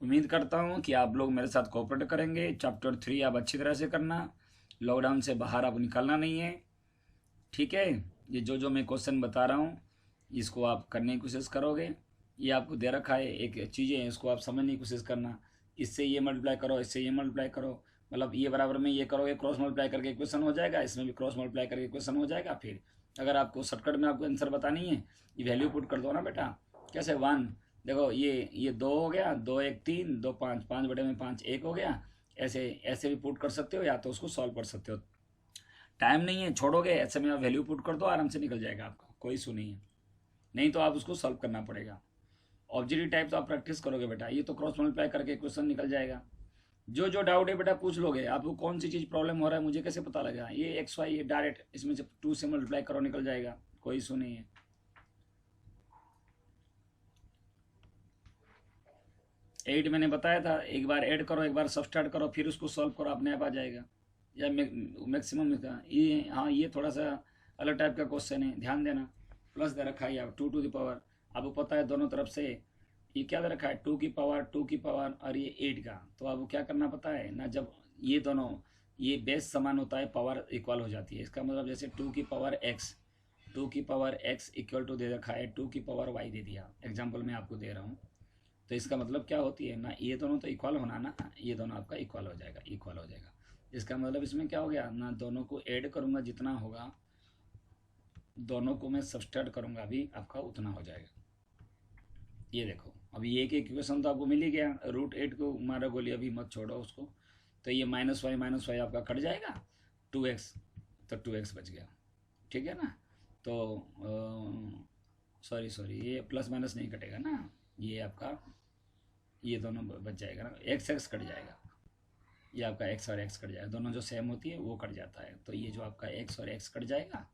A: उम्मीद करता हूँ कि आप लोग मेरे साथ कोऑपरेट करेंगे। चैप्टर 3 आप अच्छी तरह से करना, लॉकडाउन से बाहर आप निकलना नहीं है, ठीक है। ये जो जो मैं क्वेश्चन बता रहा हूँ इसको आप करने की कोशिश करोगे, ये आपको दे रखा है एक चीज़ें हैं, इसको आप समझने की कोशिश करना, इससे ये मल्टीप्लाई करो, इससे ये मल्टीप्लाई करो, मतलब ये बराबर में ये करोगे, क्रॉस मल्टीप्लाई करके इक्वेशन हो जाएगा, इसमें भी क्रॉस मल्टीप्लाई करके इक्वेशन हो जाएगा। फिर अगर आपको शॉर्टकट में आपको आंसर बतानी है, ये वैल्यू पुट कर दो ना बेटा, कैसे 1 देखो ये 2 हो गया, 2 1 3 2 5, 5/5 1 हो गया, ऐसे ऐसे भी पुट कर सकते हो, या तो उसको सॉल्व कर सकते हो। टाइम नहीं है छोड़ोगे, ऐसे में आप वैल्यू पुट कर दो, आराम से निकल जाएगा आपका, कोई इशू नहीं है, नहीं तो आप उसको सॉल्व करना पड़ेगा। ऑब्जेक्टिव टाइप तो आप प्रैक्टिस करोगे बेटा, ये तो क्रॉस मल्टीप्लाई करके क्वेश्चन निकल जाएगा। जो जो डाउट है बेटा पूछ लोगे, आपको कौन सी चीज़ प्रॉब्लम हो रहा है मुझे कैसे पता लगा, ये XY ये डायरेक्ट इसमें से 2 से मल्टीप्लाई करो निकल जाएगा, कोई इशू नहीं है। एट मैंने बताया था, एक बार ऐड करो, एक बार सब्सट्रैक्ट करो, फिर उसको सॉल्व करो, अपने आप आ जाएगा, या मैक्सिमम का ये, हाँ ये थोड़ा सा अलग टाइप का क्वेश्चन है, ध्यान देना। प्लस दे रखा है 2 टू द पावर, आपको पता है दोनों तरफ से ये क्या दे रखा है 2 की पावर और ये 8 का, तो आपको क्या करना पता है ना, जब ये दोनों ये बेस समान होता है पावर इक्वल हो जाती है, इसका मतलब जैसे 2 की पावर x 2 की पावर x इक्वल टू दे रखा है 2 की पावर y दे दिया, एग्जाम्पल मैं आपको दे रहा हूँ। तो इसका मतलब क्या होती है ना, ये दोनों तो इक्वल होना ना, ये दोनों आपका इक्वल हो जाएगा, इक्वल हो जाएगा। इसका मतलब इसमें क्या हो गया ना, दोनों को ऐड करूँगा जितना होगा, दोनों को मैं सब्सट्रैक्ट करूँगा अभी, आपका उतना हो जाएगा। ये देखो अभी ये एक इक्वेशन तो आपको मिल ही गया, √8 को मारा गोली, अभी मत छोड़ो उसको। तो ये -y आपका कट जाएगा, 2x, तो 2x बच गया, ठीक है ना। तो सॉरी ये प्लस माइनस नहीं कटेगा ना, ये आपका ये दोनों बच जाएगा ना, x कट जाएगा, ये आपका x और x कट जाएगा, दोनों जो सेम होती है वो कट जाता है। तो ये जो आपका x और x कट जाएगा,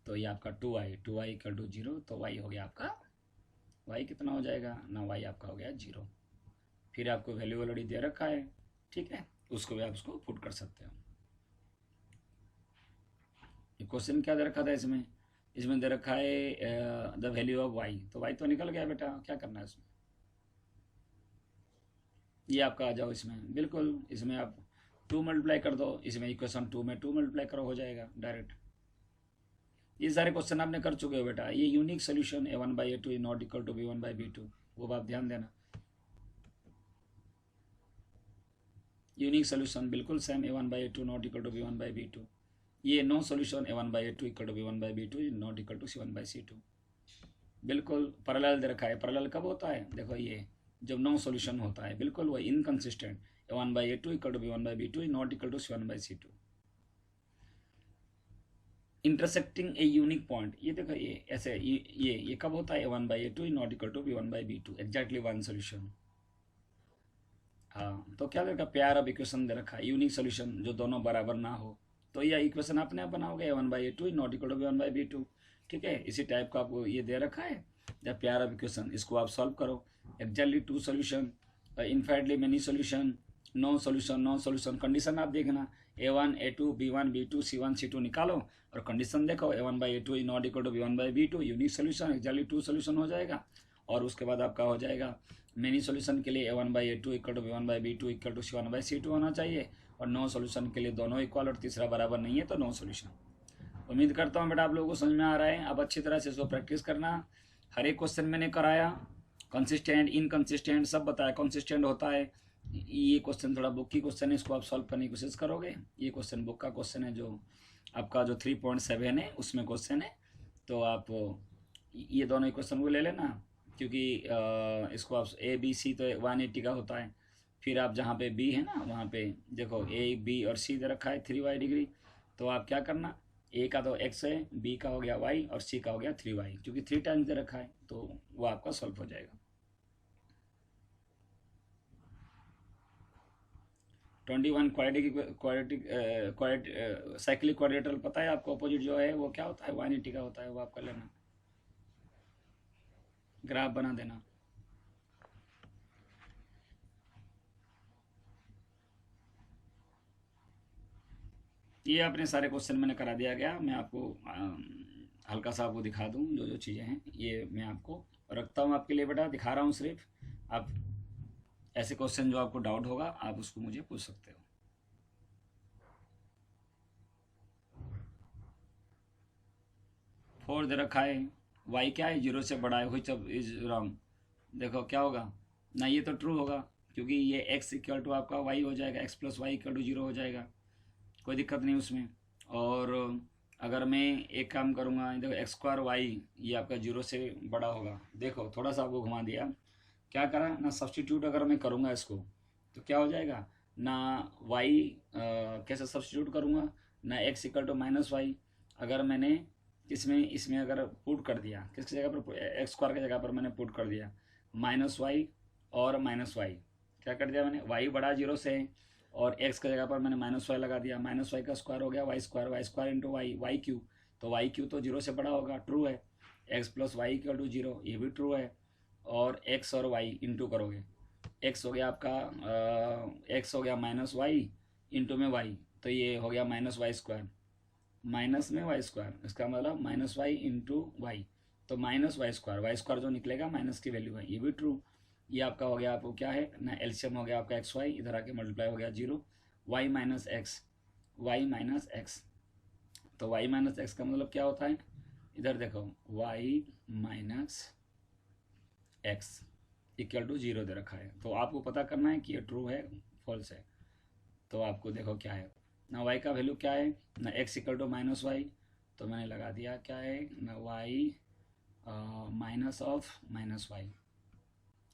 A: तो ये आपका 2y इक्वल टू 0, तो y हो गया आपका, y कितना हो जाएगा ना, y आपका हो गया 0। फिर आपको वैल्यू ऑलरेडी दे रखा है, ठीक है, उसको भी आप उसको पुट कर सकते हो। क्वेश्चन क्या दे रखा था इसमें, इसमें दे रखा है द वैल्यू ऑफ y, तो y तो निकल गया बेटा, क्या करना है इसमें, ये आपका आ जाओ इसमें, बिल्कुल इसमें आप 2 मल्टीप्लाई कर दो, इसमें इक्वेशन 2 में 2 मल्टीप्लाई करो, हो जाएगा डायरेक्ट। ये सारे क्वेश्चन आपने कर चुके हो बेटा। ये unique solution a1/a2 is not equal to b1/b2, वो आप ध्यान देना। यूनिक सोल्यूशन बिल्कुल same, a1/a2 not equal to b1/b2। ये no solution a1/a2 equal to b1/b2 is not equal to c1/c2। बिल्कुल पैरेलल दे रखा है, पैरेलल कब होता है, देखो ये जब नो सोल्यूशन होता है, बिल्कुल वो inconsistent, a1/a2 equal to b1/b2 is not equal to c1/c2। Intersecting a unique point, ये देखो ये ऐसे ये कब होता है, a1/a2 is not equal to b1/b2, exactly one solution. हाँ, तो क्या देखा, प्यार ऑफ इक्वेशन दे रखा है, यूनिक सोल्यूशन जो दोनों बराबर ना हो, तो यह इक्वेशन अपने आप बनाओगे, a1/a2 is not equal to b1/b2, ठीक है। इसी टाइप का आपको ये दे रखा है द प्यार ऑफ इक्वेशन, इसको आप सॉल्व करो, exactly 2 solution, infinitely many solution, no solution. Condition आप देखना, a1 a2 b1 b2 c1 c2 निकालो और कंडीशन देखो, a1/a2 is not equal to b1/b2, unique solution, exactly 2 solution हो जाएगा। और उसके बाद आपका हो जाएगा मेनी सोल्यूशन के लिए a1/a2 equal to b1/b2 equal to c1/c2 होना चाहिए, और नो सोल्यूशन के लिए दोनों इक्वल और तीसरा बराबर नहीं है तो नो सोल्यूशन। उम्मीद करता हूँ बेटा आप लोगों को समझ में आ रहा है। अब अच्छी तरह से इसको प्रैक्टिस करना, हर एक क्वेश्चन मैंने कराया, कंसिस्टेंट इनकंसिस्टेंट सब बताया, कंसिस्टेंट होता है, ये क्वेश्चन थोड़ा बुक की क्वेश्चन है, इसको आप सॉल्व करने की कोशिश करोगे। ये क्वेश्चन बुक का क्वेश्चन है, जो आपका जो 3.7 है उसमें क्वेश्चन है, तो आप ये दोनों क्वेश्चन को ले लेना, क्योंकि इसको आप ABC तो 180 का होता है, फिर आप जहाँ पे B है ना वहाँ पे देखो A B और C दे रखा है 3y डिग्री, तो आप क्या करना, A का तो x है, B का हो गया y और C का हो गया 3y, क्योंकि 3 टाइम्स दे रखा है, तो वो आपका सॉल्व हो जाएगा। 21 क्वाड्रेटिक साइक्लिक क्वाड्रेटरल पता है आपको, अपोजिट जो है वो क्या होता है, 180 का होता है, वो आप कर लेना, ग्राफ बना देना। ये अपने सारे क्वेश्चन मैंने करा दिया गया, मैं आपको हल्का सा आपको दिखा दूं, जो जो चीज़ें हैं ये मैं आपको रखता हूँ आपके लिए बेटा, दिखा रहा हूँ सिर्फ। आप ऐसे क्वेश्चन जो आपको डाउट होगा आप उसको मुझे पूछ सकते हो। फोर दे रखा है, y क्या है, 0 से बड़ा है, व्हिच ऑफ इज रॉन्ग, देखो क्या होगा ना, ये तो ट्रू होगा, क्योंकि ये x इक्वल टू आपका y हो जाएगा, x plus y equal to 0 हो जाएगा, कोई दिक्कत नहीं उसमें। और अगर मैं एक काम करूँगा, देखो x²y ये आपका 0 से बड़ा होगा, देखो थोड़ा सा आपको घुमा दिया, क्या करा ना, सब्सटीट्यूट अगर मैं करूँगा इसको तो क्या हो जाएगा ना, y कैसे सब्सटीट्यूट करूँगा ना, x इक्वल टू -y, अगर मैंने इसमें अगर पुट कर दिया, किसकी जगह पर, x² की जगह पर मैंने पुट कर दिया -y और -y, क्या कर दिया मैंने, y बड़ा 0 से है और x की जगह पर मैंने -y लगा दिया, -y का स्क्वायर हो गया y² इंटू y क्यू, तो y क्यू तो 0 से बड़ा होगा, ट्रू है। x plus y equal to 0, ये भी ट्रू है। और x और y इंटू करोगे, x हो गया आपका x हो गया -y इंटू में y, तो ये हो गया -y², माइनस में y², इसका मतलब -y इंटू वाई, तो -y² जो निकलेगा माइनस की वैल्यू है, ये भी ट्रू। ये आपका हो गया, आपको क्या है ना, एलसीएम हो गया आपका xy, इधर आके मल्टीप्लाई हो गया 0, y माइनस एक्स, तो y माइनस एक्स का मतलब क्या होता है इधर देखो y minus x equal to 0 दे रखा है, तो आपको पता करना है कि ये ट्रू है फॉल्स है। तो आपको देखो क्या है ना, y का वैल्यू क्या है ना, x equal to minus y, तो मैंने लगा दिया क्या है ना y minus of minus y,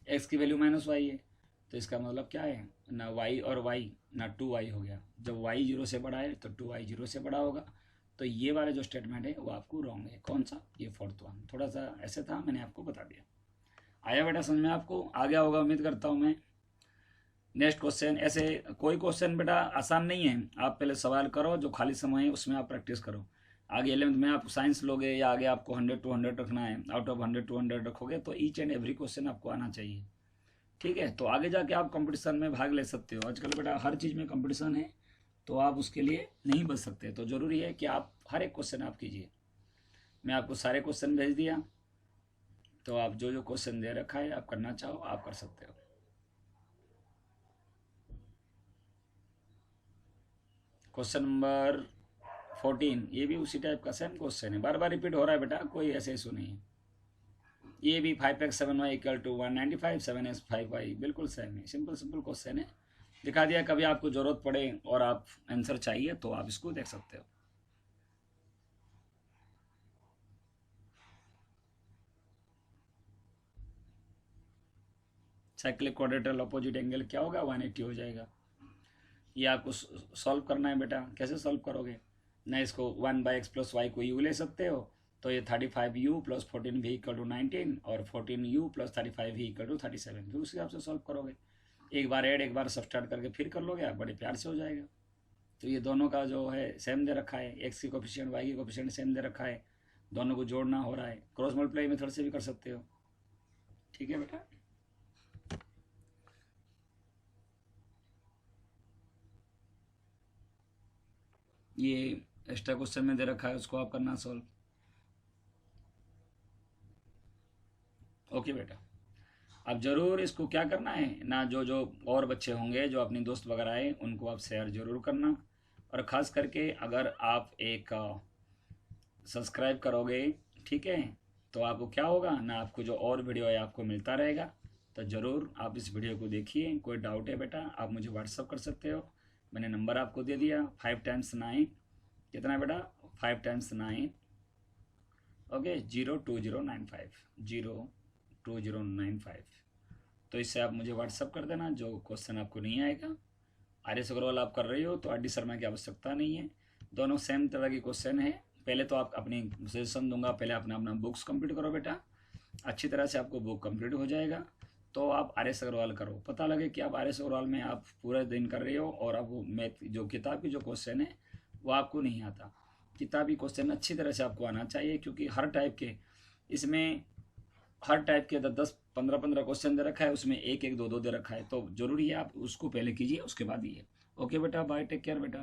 A: x की वैल्यू माइनस वाई है, तो इसका मतलब क्या है ना y और y ना 2y हो गया, जब y 0 से बड़ा है तो 2y 0 से बड़ा होगा। तो ये वाला जो स्टेटमेंट है वो आपको रॉन्ग है। कौन सा? ये फोर्थ वन, थोड़ा सा ऐसे था, मैंने आपको बता दिया। आया बेटा समझ में? आपको आ गया होगा उम्मीद करता हूँ मैं। नेक्स्ट क्वेश्चन, ऐसे कोई क्वेश्चन बेटा आसान नहीं है, आप पहले सवाल करो, जो खाली समय है उसमें आप प्रैक्टिस करो। आगे 11th में आप साइंस लोगे या आगे आपको 100 to 100 रखना है, आउट ऑफ 100 to 100 रखोगे तो ईच एंड एवरी क्वेश्चन आपको आना चाहिए, ठीक है? तो आगे जाके आप कंपटीशन में भाग ले सकते हो। आजकल बेटा हर चीज़ में कंपटीशन है, तो आप उसके लिए नहीं बच सकते, तो ज़रूरी है कि आप हर एक क्वेश्चन आप कीजिए। मैं आपको सारे क्वेश्चन भेज दिया, तो आप जो जो क्वेश्चन दे रखा है आप करना चाहो आप कर सकते हो। क्वेश्चन नंबर 14, ये भी उसी टाइप का सेम क्वेश्चन है, बार बार रिपीट हो रहा है बेटा, कोई ऐसे इशू नहीं है। ये भी 5x 7y equal to 195, 7x 5y, बिल्कुल सेम है, सिंपल सिंपल क्वेश्चन है, दिखा दिया। कभी आपको जरूरत पड़े और आप आंसर चाहिए तो आप इसको देख सकते हो। साइक्लिक क्वाड्रेटरल अपोजिट एंगल क्या होगा? 180 हो जाएगा। ये आपको सॉल्व करना है बेटा। कैसे सॉल्व करोगे ना, इसको 1/x प्लस वाई को u ले सकते हो, तो ये 35u plus 14v equal to 19 और 14u plus 35v equal to 37, फिर उस हिसाब से सॉल्व करोगे। एक बार ऐड एक बार सब्सट्रैक्ट करके फिर कर लोगे आप, बड़े प्यार से हो जाएगा। तो ये दोनों का जो है सेम दे रखा है, एक्स की कोफिशिएंट वाई की कोफिशिएंट सेम दे रखा है, दोनों को जोड़ना हो रहा है, क्रॉस मल्टीप्लाई मेथड से भी कर सकते हो, ठीक है बेटा? ये एक्स्ट्रा क्वेश्चन में दे रखा है, उसको आप करना सॉल्व। ओके बेटा, अब जरूर इसको क्या करना है ना, जो जो और बच्चे होंगे जो अपने दोस्त वगैरह हैं उनको आप शेयर जरूर करना, और ख़ास करके अगर आप एक सब्सक्राइब करोगे, ठीक है, तो आपको क्या होगा ना, आपको जो और वीडियो है आपको मिलता रहेगा। तो ज़रूर आप इस वीडियो को देखिए। कोई डाउट है बेटा आप मुझे व्हाट्सअप कर सकते हो, मैंने नंबर आपको दे दिया 5 टाइम्स 9, कितना बेटा 5 टाइम्स 9, ओके 02095। तो इससे आप मुझे व्हाट्सअप कर देना जो क्वेश्चन आपको नहीं आएगा। आर.एस. अग्रवाल आप कर रही हो तो आर.डी. शर्मा की आवश्यकता नहीं है, दोनों सेम तरह के क्वेश्चन है। पहले तो आप अपनी सजेशन दूंगा, पहले अपना अपना बुक्स कंप्लीट करो बेटा, अच्छी तरह से आपको बुक कंप्लीट हो जाएगा, तो आप आर.एस. अग्रवाल करो। पता लगे कि आप आर.एस. अग्रवाल में आप पूरे दिन कर रहे हो और आपको मैथ जो किताब की जो क्वेश्चन है वो आपको नहीं आता। किताबी क्वेश्चन अच्छी तरह से आपको आना चाहिए, क्योंकि हर टाइप के इसमें हर टाइप के 10-15 क्वेश्चन दे रखा है, उसमें 1-1 2-2 दे रखा है, तो जरूरी है आप उसको पहले कीजिए उसके बाद ये। ओके बेटा, बाय, टेक केयर बेटा।